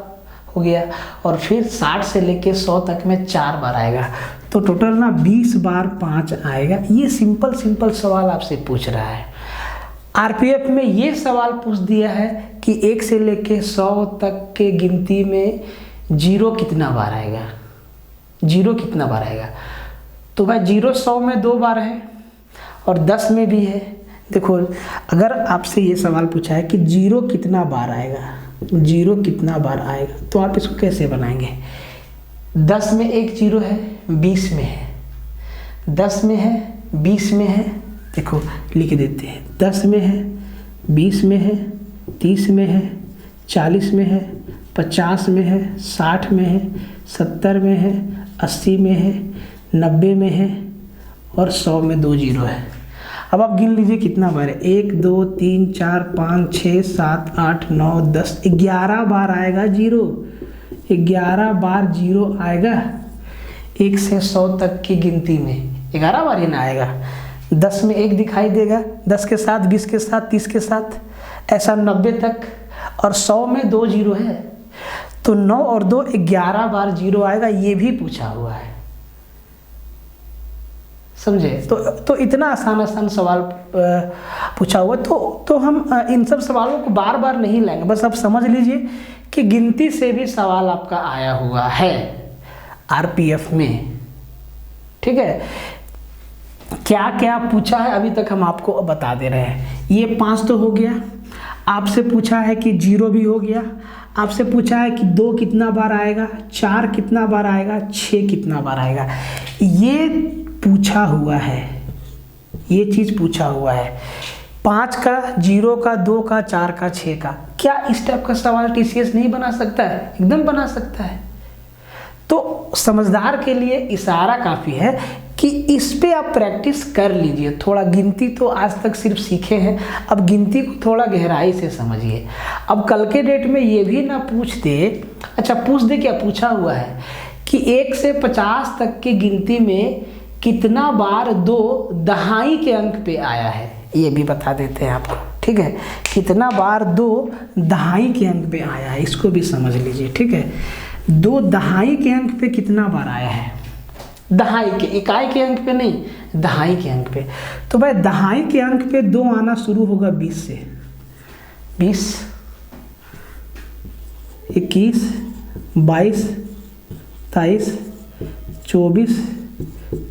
हो गया, और फिर 60 से लेके 100 तक में 4 बार आएगा, तो टोटल ना 20 बार 5 आएगा। ये सिंपल सिंपल सवाल आपसे पूछ रहा है। आरपीएफ में ये सवाल पूछ दिया है कि 1 से लेके 100 तक के गिनती में 0 कितना बार आएगा, 0 कितना बार आएगा। तो भाई 0 100 में 2 बार है और 10 में भी है। देखो अगर आपसे ये सवाल पूछा है कि 0 कितना बार आएगा, 0 कितना बार आएगा, तो आप इसको कैसे बनाएंगे। 10 में एक 0 है, 20 में है, 10 में है, 20 में है, देखो लिख देते हैं, 10 में है, 20 में है, 30 में है, 40 में है, 50 में है, 60 में है, 70 में है, 80 में है, 90 में है और 100 में 2 0 है। अब आप गिन लीजिए कितना बार है, 1 2 3 4 5 6 7 8 9 10, 11 बार आएगा 0, 11 बार 0 आएगा 1 से 100 तक की गिनती में 11 बार ही ना आएगा। 10 में 1 दिखाई देगा, 10 के साथ, 20 के साथ, 30 के साथ, ऐसा 90 तक, और 100 में 2 0 है, तो 9 और 2 11 बार 0 आएगा। ये भी पूछा हुआ है, समझे। तो इतना आसान सवाल पूछा हुआ, तो हम इन सब सवालों को बार बार नहीं लाएंगे, बस आप समझ लीजिए कि गिनती से भी सवाल आपका आया हुआ है आरपीएफ में, ठीक है। क्या क्या पूछा है अभी तक हम आपको बता दे रहे हैं। ये 5 तो हो गया, आपसे पूछा है कि 0 भी हो गया, आपसे पूछा है कि 2 कितना बार आएगा, 4 कितना बार आएगा, 6 कितना बार आएगा। ये पूछा हुआ है, ये चीज़ पूछा हुआ है। 5 का, 0 का, 2 का, 4 का, 6 का। क्या इस टाइप का सवाल टीसीएस नहीं बना सकता है? एकदम बना सकता है। तो समझदार के लिए इशारा काफ़ी है कि इस पे आप प्रैक्टिस कर लीजिए थोड़ा। गिनती तो आज तक सिर्फ सीखे हैं, अब गिनती को थोड़ा गहराई से समझिए। अब कल के डेट में ये भी ना पूछ दे, अच्छा पूछ दे, क्या पूछा हुआ है कि 1 से 50 तक की गिनती में कितना बार 2 दहाई के अंक पे आया है, ये भी बता देते हैं आपको, ठीक है। कितना बार 2 दहाई के अंक पे आया है, इसको भी समझ लीजिए, ठीक है। 2 दहाई के अंक पे कितना बार आया है, दहाई के, इकाई के अंक पे नहीं, दहाई के अंक पे। तो भाई दहाई के अंक पे 2 आना शुरू होगा 20 से, 20, 21, 22, 23, 24,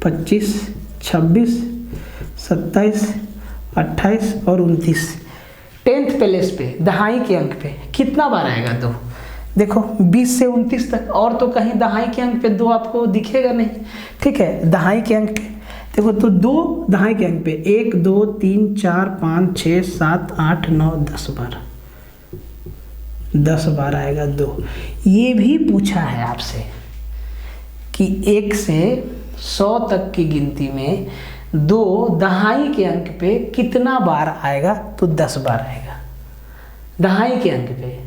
25, 26, 27, 28 और 29। 10th प्लेस पे दहाई के अंक पे कितना बार आएगा 2। देखो 20 से 29 तक, और तो कहीं दहाई के अंक पे 2 आपको दिखेगा नहीं, ठीक है। दहाई के अंक पे देखो, तो 2 दहाई के अंक पे 1 2 3 4 5 6 7 8 9 10 बार, 10 बार आएगा 2। ये भी पूछा है आपसे कि 1 से 100 तक की गिनती में 2 दहाई के अंक पे कितना बार आएगा, तो 10 बार आएगा दहाई के अंक पे।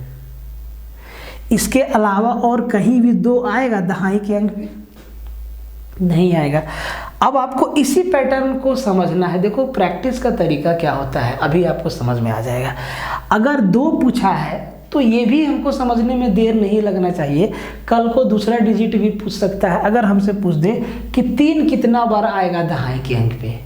इसके अलावा और कहीं भी 2 आएगा दहाई के अंक पे? नहीं आएगा। अब आपको इसी पैटर्न को समझना है। देखो प्रैक्टिस का तरीका क्या होता है अभी आपको समझ में आ जाएगा। अगर 2 पूछा है तो ये भी हमको समझने में देर नहीं लगना चाहिए। कल को दूसरा डिजिट भी पूछ सकता है। अगर हमसे पूछ दे कि 3 कितना बार आएगा दहाई के अंक पे,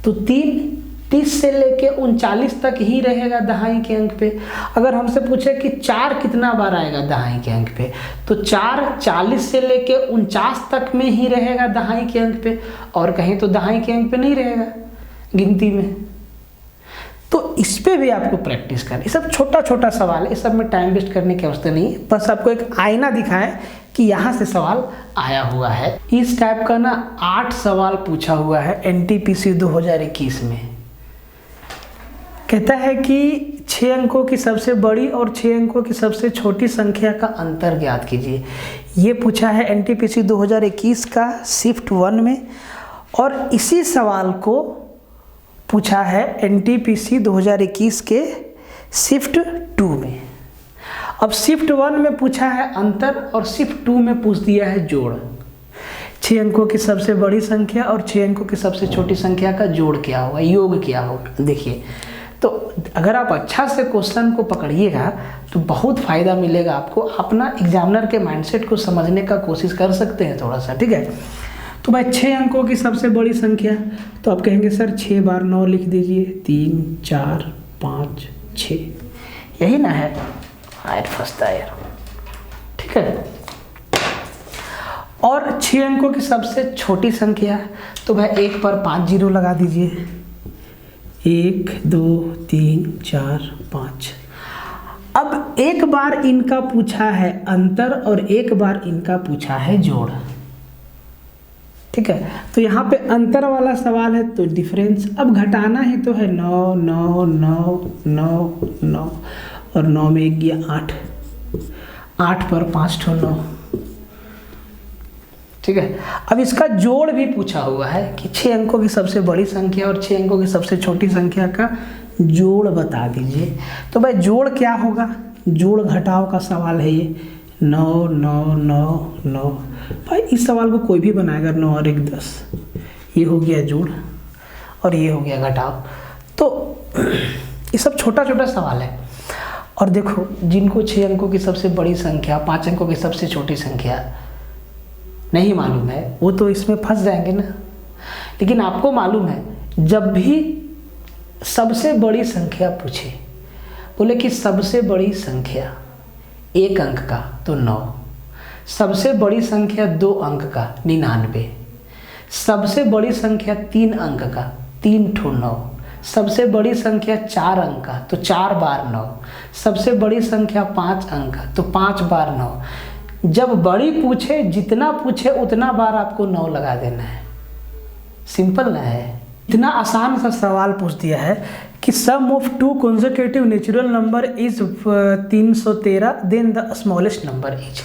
तो 3 30 से लेके 39 तक ही रहेगा दहाई के अंक पे। अगर हमसे पूछे कि 4 कितना बार आएगा दहाई के अंक पे, तो 4 40 से लेके 49 तक में ही रहेगा दहाई के अंक पे, और कहीं तो दहाई के अंक पे नहीं रहेगा गिनती में। तो इस पे भी आपको प्रैक्टिस करना। ये सब छोटा छोटा सवाल है, इस सब में टाइम वेस्ट करने की आवश्यकता नहीं है। बस आपको एक आईना दिखाएं कि यहाँ से सवाल आया हुआ है। इस टाइप का ना 8 सवाल पूछा हुआ है एनटीपीसी 2021 में। कहता है कि 6 अंकों की सबसे बड़ी और 6 अंकों की सबसे छोटी संख्या का अंतर ज्ञात कीजिए। ये पूछा है एनटीपीसी 2021 का शिफ्ट 1 में, और इसी सवाल को पूछा है एनटीपीसी 2021 के शिफ्ट 2 में। अब शिफ्ट 1 में पूछा है अंतर, और शिफ्ट 2 में पूछ दिया है जोड़। 6 अंकों की सबसे बड़ी संख्या और 6 अंकों की सबसे छोटी संख्या का जोड़ क्या होगा, योग क्या होगा। देखिए तो अगर आप अच्छा से क्वेश्चन को पकड़िएगा तो बहुत फ़ायदा मिलेगा आपको, अपना एग्जामिनर के माइंडसेट को समझने का कोशिश कर सकते हैं थोड़ा सा, ठीक है। तो भाई 6 अंकों की सबसे बड़ी संख्या, तो आप कहेंगे सर 6 बार 9 लिख दीजिए, 3 4 5 6, यही ना है, हायर फंसता है यार, ठीक है। और 6 अंकों की सबसे छोटी संख्या, तो भाई 1 पर 5 जीरो लगा दीजिए, 1 2 3 4 5। अब एक बार इनका पूछा है अंतर और एक बार इनका पूछा है जोड़, ठीक है। तो यहाँ पे अंतर वाला सवाल है तो डिफरेंस, अब घटाना है तो है 9 9 9 9 9 और 9 में 1 गया 8, 8 पर 5 ठो 9, ठीक है। अब इसका जोड़ भी पूछा हुआ है कि 6 अंकों की सबसे बड़ी संख्या और 6 अंकों की सबसे छोटी संख्या का जोड़ बता दीजिए। तो भाई जोड़ क्या होगा, जोड़ घटाव का सवाल है ये, 9 9 9 9। भाई इस सवाल को कोई भी बनाएगा, 9 और 1 10, ये हो गया जोड़ और ये हो गया घटाव। तो ये सब छोटा छोटा सवाल है। और देखो जिनको 6 अंकों की सबसे बड़ी संख्या, 5 अंकों की सबसे छोटी संख्या नहीं मालूम है वो तो इसमें फंस जाएंगे ना। लेकिन आपको मालूम है, जब भी सबसे बड़ी संख्या पूछे, बोले कि सबसे बड़ी संख्या 1 अंक का तो 9, सबसे बड़ी संख्या 2 अंक का 99, सबसे बड़ी संख्या 3 अंक का 3 ठो 9, सबसे बड़ी संख्या 4 अंक का तो 4 बार 9, सबसे बड़ी संख्या 5 अंक का तो 5 बार 9। जब बड़ी पूछे, जितना पूछे उतना बार आपको 9 लगा देना है, सिंपल ना है। इतना आसान सा सवाल पूछ दिया है कि sum of 2 consecutive natural number is 313, then the smallest number is,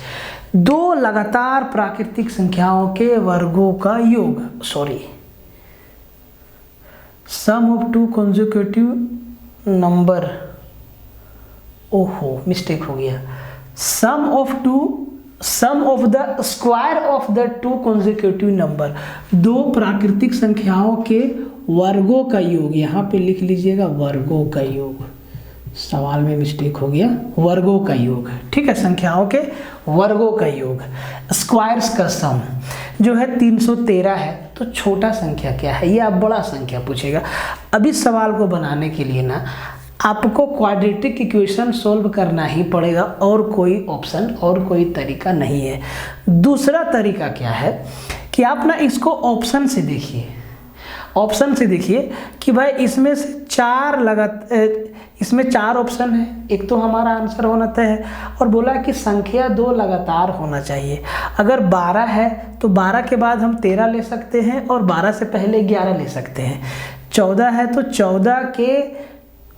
2 लगातार प्राकृतिक संख्याओं के वर्गों का योग, sorry sum of 2 consecutive number, ओहो मिस्टेक हो गया, sum of the square of the 2 consecutive number, 2 प्राकृतिक संख्याओं के वर्गों का योग, यहाँ पे लिख लीजिएगा वर्गों का योग, सवाल में मिस्टेक हो गया, वर्गों का योग, ठीक है, संख्याओं के वर्गों का योग। स्क्वायर्स का सम जो है 313 है, तो छोटा संख्या क्या है, ये आप बड़ा संख्या पूछेगा। अब इस सवाल को बनाने के लिए ना आपको क्वाड्रेटिक इक्वेशन सॉल्व करना ही पड़ेगा, और कोई ऑप्शन और कोई तरीका नहीं है। दूसरा तरीका क्या है कि आप ना इसको ऑप्शन से देखिए, ऑप्शन से देखिए कि भाई इसमें से 4 इसमें 4 ऑप्शन है, एक तो हमारा आंसर होना तय है, और बोला कि संख्या 2 लगातार होना चाहिए। अगर 12 है तो 12 के बाद हम 13 ले सकते हैं, और 12 से पहले 11 ले सकते हैं। 14 है तो 14 के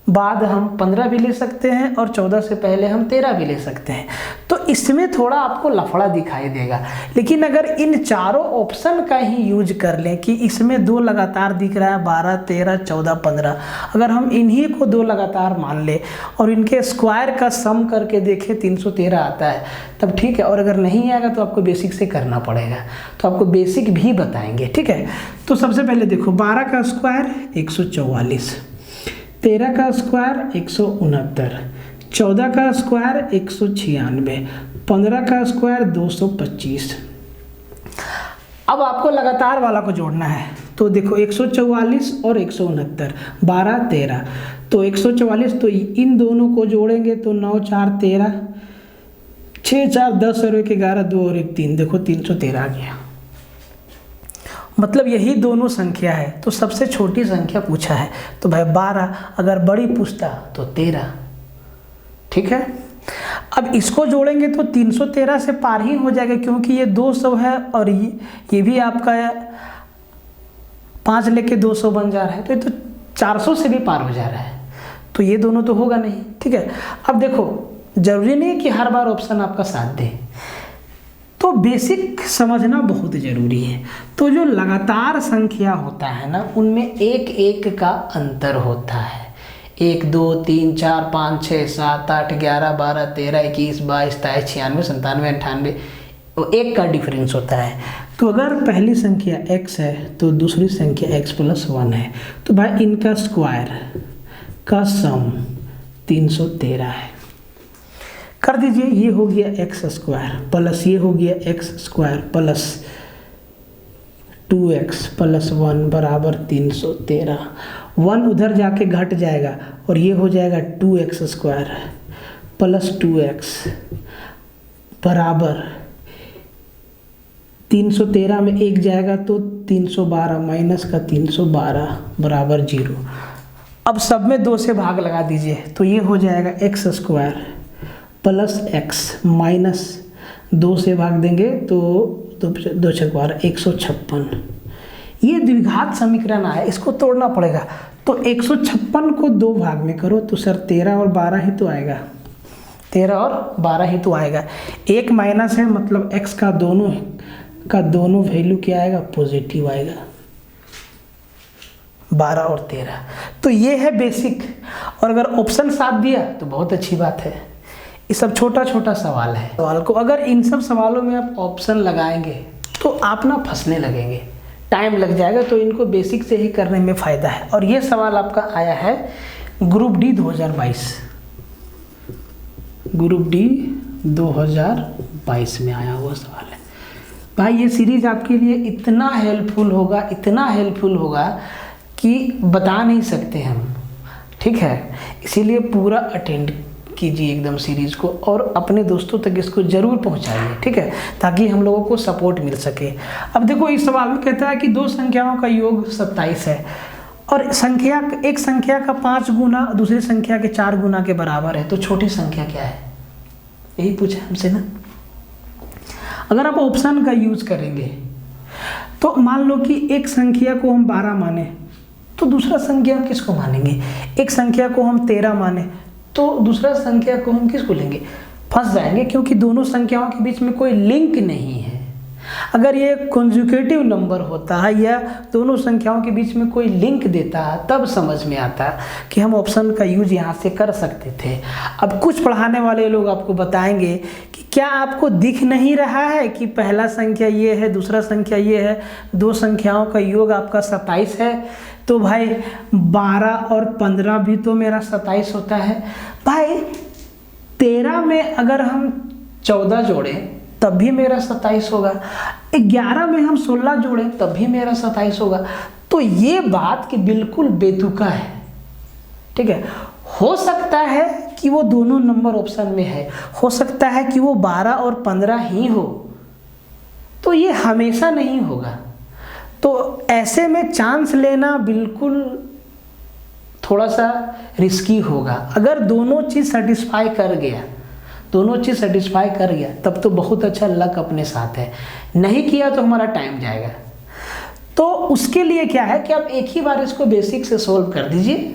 बाद हम 15 भी ले सकते हैं, और 14 से पहले हम 13 भी ले सकते हैं। तो इसमें थोड़ा आपको लफड़ा दिखाई देगा। लेकिन अगर इन चारों ऑप्शन का ही यूज कर लें कि इसमें 2 लगातार दिख रहा है, 12 13 14 15, अगर हम इन्हीं को 2 लगातार मान ले और इनके स्क्वायर का सम करके देखें 313 आता है, तब ठीक है। और अगर नहीं आएगा तो आपको बेसिक से करना पड़ेगा, तो आपको बेसिक भी बताएंगे, ठीक है। तो सबसे पहले देखो 12 का स्क्वायर 144, 13 का स्क्वायर 169, 14 का स्क्वायर 196, 15 का स्क्वायर 225। अब आपको लगातार वाला को जोड़ना है, तो देखो 144 और 169, 12 13, तो 144, तो इन दोनों को जोड़ेंगे तो 9 4 13, 6 4 10 और 1 11, 2 और 1 3, देखो 313 आ गया। मतलब यही दोनों संख्या है, तो सबसे छोटी संख्या पूछा है तो भाई 12, अगर बड़ी पूछता तो 13, ठीक है। अब इसको जोड़ेंगे तो 313 से पार ही हो जाएगा, क्योंकि ये 200 है और ये भी आपका 5 लेके 200 बन जा रहा है, तो ये तो 400 से भी पार हो जा रहा है, तो ये दोनों तो होगा नहीं, ठीक है। अब देखो जरूरी नहीं है कि हर बार ऑप्शन आपका साथ दे, तो बेसिक समझना बहुत ज़रूरी है। तो जो लगातार संख्या होता है ना, उनमें एक एक का अंतर होता है, 1 2 3 4 5 6 7 8 11 12 13 21 22 23 96 97 98, वो 1 का डिफरेंस होता है। तो अगर पहली संख्या x है तो दूसरी संख्या x + 1 है, तो भाई इनका स्क्वायर का सम 313 है। कर दीजिए, ये हो गया एक्स स्क्वायर प्लस ये हो गया x square plus 2x plus 1 बराबर 313। 1 उधर जाके घट जाएगा और ये हो जाएगा 2x स्क्वायर प्लस 2x बराबर 313 में एक जाएगा तो 312 माइनस का 312 बराबर 0। अब सब में 2 से भाग लगा दीजिए तो ये हो जाएगा x square plus x minus 2 से भाग देंगे तो 2 छक 12 156। ये द्विघात समीकरण आया, इसको तोड़ना पड़ेगा। तो 156 को 2 भाग में करो तो सर 13 और 12 ही तो आएगा, 13 और 12 ही तो आएगा। एक माइनस है मतलब x का दोनों वैल्यू क्या आएगा, पॉजिटिव आएगा, 12 और 13। तो ये है बेसिक। और अगर ऑप्शन साथ दिया तो बहुत अच्छी बात है। ये सब छोटा छोटा सवाल है। सवाल को अगर इन सब सवालों में आप ऑप्शन लगाएंगे तो आप ना फंसने लगेंगे, टाइम लग जाएगा। तो इनको बेसिक से ही करने में फ़ायदा है। और ये सवाल आपका आया है ग्रुप डी 2022, ग्रुप डी 2022 में आया हुआ सवाल है। भाई ये सीरीज आपके लिए इतना हेल्पफुल होगा कि बता नहीं सकते हम, ठीक है। इसीलिए पूरा अटेंड कीजिए एकदम सीरीज को और अपने दोस्तों तक इसको जरूर पहुंचाइए, ठीक है, ताकि हम लोगों को सपोर्ट मिल सके। अब देखो इस सवाल में कहता है कि 2 संख्याओं का योग 27 है और एक संख्या का 5 गुना दूसरी संख्या के 4 गुना के बराबर है, तो छोटी संख्या क्या है, यही पूछा हमसे ना। अगर आप ऑप्शन का यूज करेंगे तो मान लो कि एक संख्या को हम 12 माने तो दूसरा संख्या हम किसको मानेंगे, एक संख्या को हम 13 माने तो दूसरा संख्या को हम किसको लेंगे, फंस जाएंगे, क्योंकि दोनों संख्याओं के बीच में कोई लिंक नहीं है। अगर ये कॉन्जुगेटिव नंबर होता है या दोनों संख्याओं के बीच में कोई लिंक देता है तब समझ में आता कि हम ऑप्शन का यूज यहाँ से कर सकते थे। अब कुछ पढ़ाने वाले लोग आपको बताएंगे कि क्या आपको दिख नहीं रहा है कि पहला संख्या ये है, दूसरा संख्या ये है, 2 संख्याओं का योग आपका 27 है, तो भाई 12 और 15 भी तो मेरा 27 होता है। भाई 13 में अगर हम 14 जोड़ें तब भी मेरा 27 होगा, 11 में हम 16 जोड़ें तब भी मेरा 27 होगा। तो ये बात कि बिल्कुल बेतुका है, ठीक है। हो सकता है कि वो दोनों नंबर ऑप्शन में है, हो सकता है कि वो 12 और 15 ही हो, तो ये हमेशा नहीं होगा। तो ऐसे में चांस लेना बिल्कुल थोड़ा सा रिस्की होगा। अगर दोनों चीज़ सेटिस्फाई कर गया तब तो बहुत अच्छा लक अपने साथ है, नहीं किया तो हमारा टाइम जाएगा। तो उसके लिए क्या है कि आप एक ही बार इसको बेसिक से सोल्व कर दीजिए,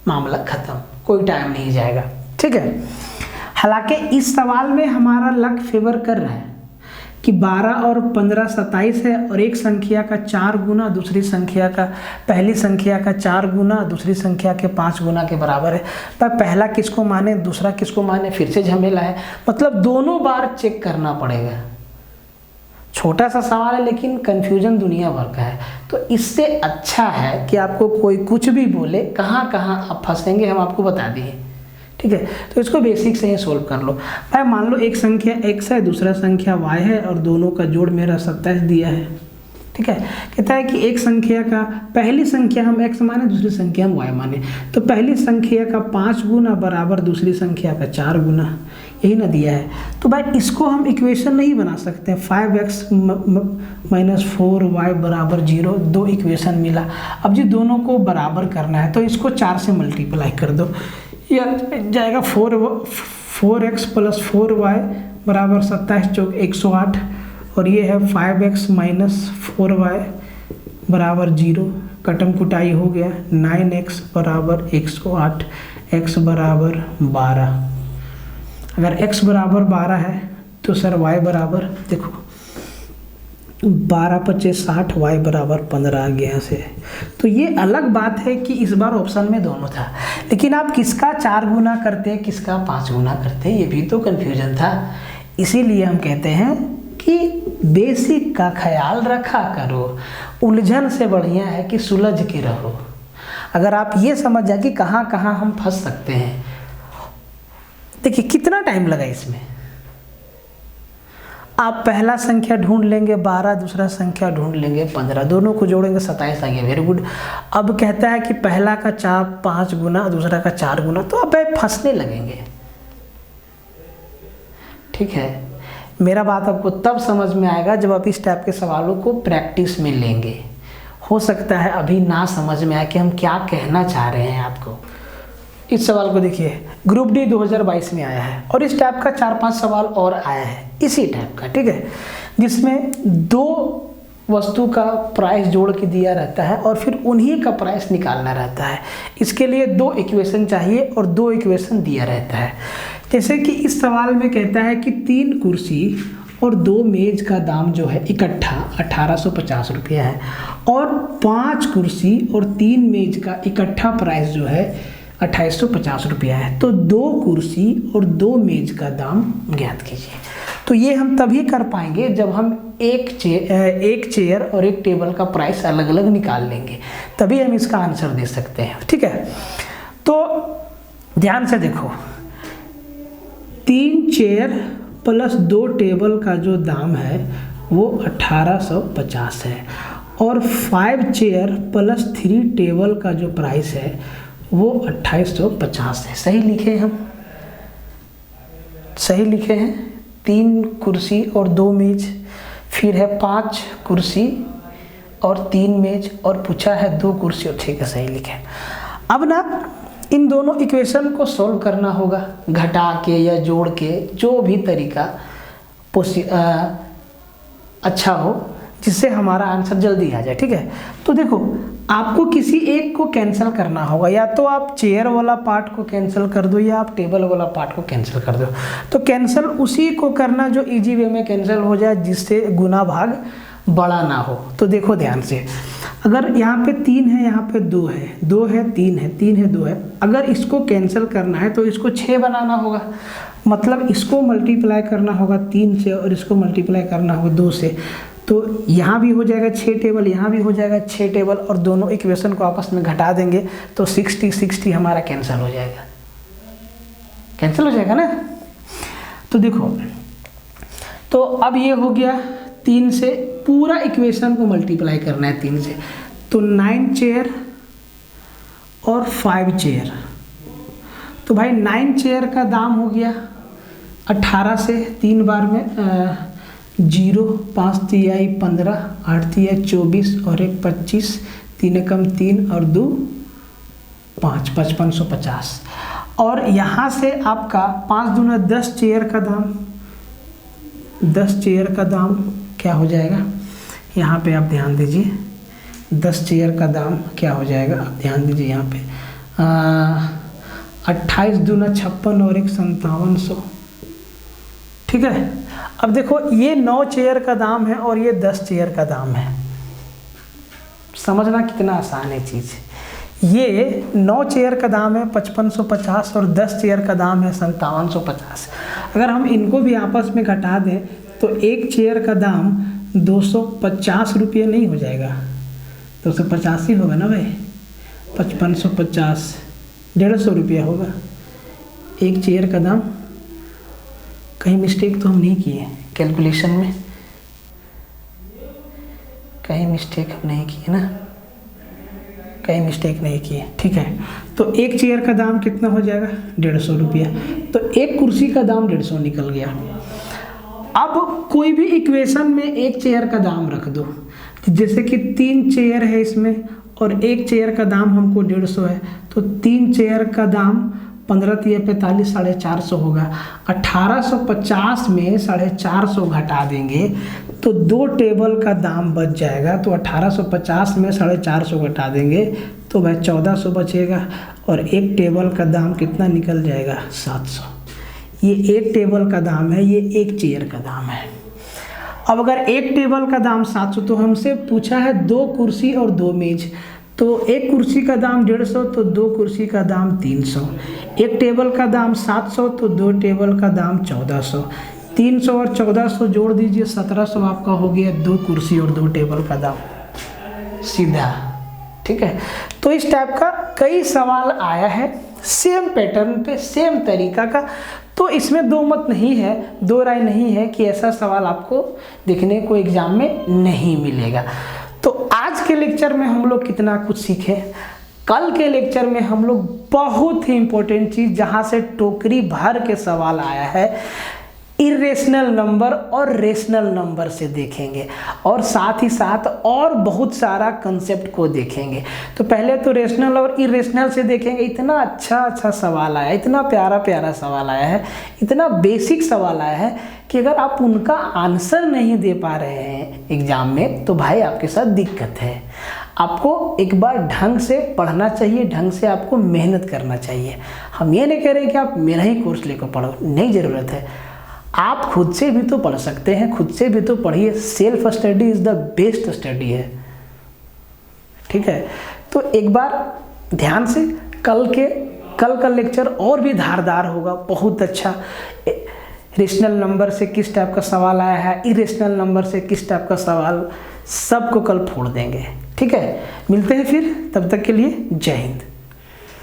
मामला खत्म, कोई टाइम नहीं जाएगा, ठीक है। हालांकि इस सवाल में हमारा लक फेवर कर रहा है कि 12 और 15 27 है और एक संख्या का 4 गुना दूसरी संख्या का पहली संख्या का 4 गुना दूसरी संख्या के 5 गुना के बराबर है। पर पहला किसको माने दूसरा किसको माने, फिर से झमेला है, मतलब दोनों बार चेक करना पड़ेगा। छोटा सा सवाल है लेकिन कंफ्यूजन दुनिया भर का है। तो इससे अच्छा है कि आपको कोई कुछ भी बोले, कहाँ कहाँ आप फंसेंगे हम आपको बता दिए, ठीक है। तो इसको बेसिक से ही सोल्व कर लो। भाई मान लो एक संख्या x है, दूसरा संख्या y है और दोनों का जोड़ मेरा 27 दिया है, ठीक है। कहता है कि एक संख्या का पहली संख्या हम x माने दूसरी संख्या हम y माने, तो पहली संख्या का 5 गुना बराबर दूसरी संख्या का 4 गुना, यही ना दिया है। तो भाई इसको हम इक्वेशन नहीं बना सकते, 5x माइनस 4y बराबर 0, 2 इक्वेशन मिला। अब जी दोनों को बराबर करना है तो इसको 4 से मल्टीप्लाई कर दो, यह जाएगा 4x प्लस 4y बराबर 27 चौक 108 और ये है 5x माइनस 4y बराबर 0, कटम कुटाई हो गया, 9x बराबर 108, x बराबर 12। अगर x बराबर 12 है तो सर y बराबर देखो 12 25 60, y बराबर 15 आ गया से। तो ये अलग बात है कि इस बार ऑप्शन में दोनों था, लेकिन आप किसका 4 गुना करते किसका 5 गुना करते ये भी तो कन्फ्यूजन था। इसीलिए हम कहते हैं कि बेसिक का ख्याल रखा करो, उलझन से बढ़िया है कि सुलझ के रहो। अगर आप ये समझ जाए कि कहाँ कहाँ हम फंस सकते हैं। देखिए कितना टाइम लगा इसमें। आप पहला संख्या ढूंढ लेंगे 12, दूसरा संख्या ढूंढ लेंगे 15, दोनों को जोड़ेंगे 27 आ गया, वेरी गुड। अब कहता है कि पहला का 5 गुना, दूसरा का 4 गुना, तो अब फंसने लगेंगे। ठीक है, मेरा बात आपको तब समझ में आएगा जब आप इस टाइप के सवालों को प्रैक्टिस में लेंगे। हो सकता है अभी ना समझ में आए कि हम क्या कहना चाह रहे हैं आपको। इस सवाल को देखिए, ग्रुप डी 2022 में आया है और इस टाइप का 4-5 सवाल और आया है इसी टाइप का, ठीक है, जिसमें 2 वस्तु का प्राइस जोड़ के दिया रहता है और फिर उन्हीं का प्राइस निकालना रहता है। इसके लिए 2 इक्वेशन चाहिए और 2 इक्वेशन दिया रहता है। जैसे कि इस सवाल में कहता है कि 3 कुर्सी और 2 मेज का दाम जो है इकट्ठा 1850 रुपया है और 5 कुर्सी और 3 मेज का इकट्ठा प्राइस जो है 2850 रुपया है। तो 2 कुर्सी और 2 मेज का दाम ज्ञात कीजिए। तो ये हम तभी कर पाएंगे जब हम एक चेयर और एक टेबल का प्राइस अलग अलग निकाल लेंगे, तभी हम इसका आंसर दे सकते हैं। ठीक है, तो ध्यान से देखो, 3 चेयर प्लस 2 टेबल का जो दाम है वो 1850 है और 5 चेयर प्लस 3 टेबल का जो प्राइस है वो 2850 है। सही लिखे हम, सही लिखे हैं। 3 कुर्सी और 2 मेज, फिर है 5 कुर्सी और 3 मेज और पूछा है 2 कुर्सी, और ठीक है सही लिखे। अब ना इन दोनों इक्वेशन को सॉल्व करना होगा, घटा के या जोड़ के, जो भी तरीका अच्छा हो जिससे हमारा आंसर जल्दी आ जाए। ठीक है, तो देखो आपको किसी एक को कैंसिल करना होगा, या तो आप चेयर वाला पार्ट को कैंसिल कर दो या आप टेबल वाला पार्ट को कैंसिल कर दो। तो कैंसिल उसी को करना जो इजी वे में कैंसिल हो जाए, जिससे गुना भाग बड़ा ना हो। तो देखो ध्यान से, अगर यहाँ पे 3 है, यहाँ पे 2 है, 2 है 3 है, 3 है 2 है, अगर इसको कैंसिल करना है तो इसको 6 बनाना होगा, मतलब इसको मल्टीप्लाई करना होगा 3 से और इसको मल्टीप्लाई करना होगा 2 से। तो यहाँ भी हो जाएगा 6 टेबल, यहाँ भी हो जाएगा 6 टेबल और दोनों इक्वेशन को आपस में घटा देंगे तो 60 हमारा कैंसिल हो जाएगा, कैंसिल हो जाएगा ना। तो देखो, तो अब ये हो गया 3 से, पूरा इक्वेशन को मल्टीप्लाई करना है 3 से, तो 9 चेयर और 5 चेयर। तो भाई 9 चेयर का दाम हो गया 18 से 3 बार में 0, 5 तिहाई 15, 8 तिहाई 24 और 1 25, 3 एकम 3 और 2 5, 5550। और यहाँ से आपका 5 दूना 10 चेयर का दाम, 10 चेयर का दाम क्या हो जाएगा, यहाँ पे आप ध्यान दीजिए, 10 चेयर का दाम क्या हो जाएगा, आप ध्यान दीजिए यहाँ पे 28 दूना 56 और 1 5700। ठीक है, अब देखो ये 9 चेयर का दाम है और ये 10 चेयर का दाम है। समझना कितना आसान है चीज़। ये 9 चेयर का दाम है 5550 और 10 चेयर का दाम है 5750। अगर हम इनको भी आपस में घटा दें तो एक चेयर का दाम 250 रुपये नहीं हो जाएगा, 250 ही होगा ना भाई, 5550 150 रुपया होगा एक चेयर का दाम। कहीं मिस्टेक तो हम नहीं किए कैलकुलेशन में, कहीं मिस्टेक हम नहीं किए ना, कहीं मिस्टेक नहीं किए। ठीक है, तो एक चेयर का दाम कितना हो जाएगा 150 रुपया, तो एक कुर्सी का दाम 150 निकल गया। अब कोई भी इक्वेशन में एक चेयर का दाम रख दो, जैसे कि 3 चेयर है इसमें और एक चेयर का दाम हमको 150 है, तो 3 चेयर का दाम 15 तिया 45 450 होगा। 1850 में 450 घटा देंगे तो 2 टेबल का दाम बच जाएगा, तो 1850 में 450 घटा देंगे तो भाई 1400 बचेगा और एक टेबल का दाम कितना निकल जाएगा 700। ये एक टेबल का दाम है, ये एक चेयर का दाम है। अब अगर एक टेबल का दाम 700, तो हमसे पूछा है 2 कुर्सी और 2 मेज, तो एक कुर्सी का दाम 150 तो 2 कुर्सी का दाम 300, एक टेबल का दाम 700 तो 2 टेबल का दाम 1400, 300 और 1400 जोड़ दीजिए 1700 आपका हो गया 2 कुर्सी और 2 टेबल का दाम, सीधा। ठीक है। तो इस टाइप का कई सवाल आया है सेम पैटर्न पे, सेम तरीका का। तो इसमें दो मत नहीं है, दो राय नहीं है कि ऐसा सवाल आपको देखने को एग्जाम में नहीं मिलेगा। तो आज के लेक्चर में हम लोग कितना कुछ सीखे। कल के लेक्चर में हम लोग बहुत ही इंपॉर्टेंट चीज़, जहाँ से टोकरी भर के सवाल आया है, इरेशनल नंबर और रेशनल नंबर से देखेंगे, और साथ ही साथ और बहुत सारा कंसेप्ट को देखेंगे। तो पहले तो रेशनल और इरेशनल से देखेंगे। इतना अच्छा सवाल आया, इतना प्यारा सवाल आया है, इतना बेसिक सवाल आया है कि अगर आप उनका आंसर नहीं दे पा रहे हैं एग्जाम में तो भाई आपके साथ दिक्कत है। आपको एक बार ढंग से पढ़ना चाहिए, ढंग से आपको मेहनत करना चाहिए। हम ये नहीं कह रहे कि आप मेरा ही कोर्स लेकर पढ़ो, नहीं, ज़रूरत है आप खुद से भी तो पढ़ सकते हैं, खुद से भी तो पढ़िए। Self study is the best study है, ठीक है। तो एक बार ध्यान से कल का लेक्चर और भी धारदार होगा, बहुत अच्छा। रेशनल नंबर से किस टाइप का सवाल आया है, इरेशनल नंबर से किस टाइप का सवाल, सबको कल फोड़ देंगे, ठीक है। मिलते हैं फिर, तब तक के लिए जय हिंद।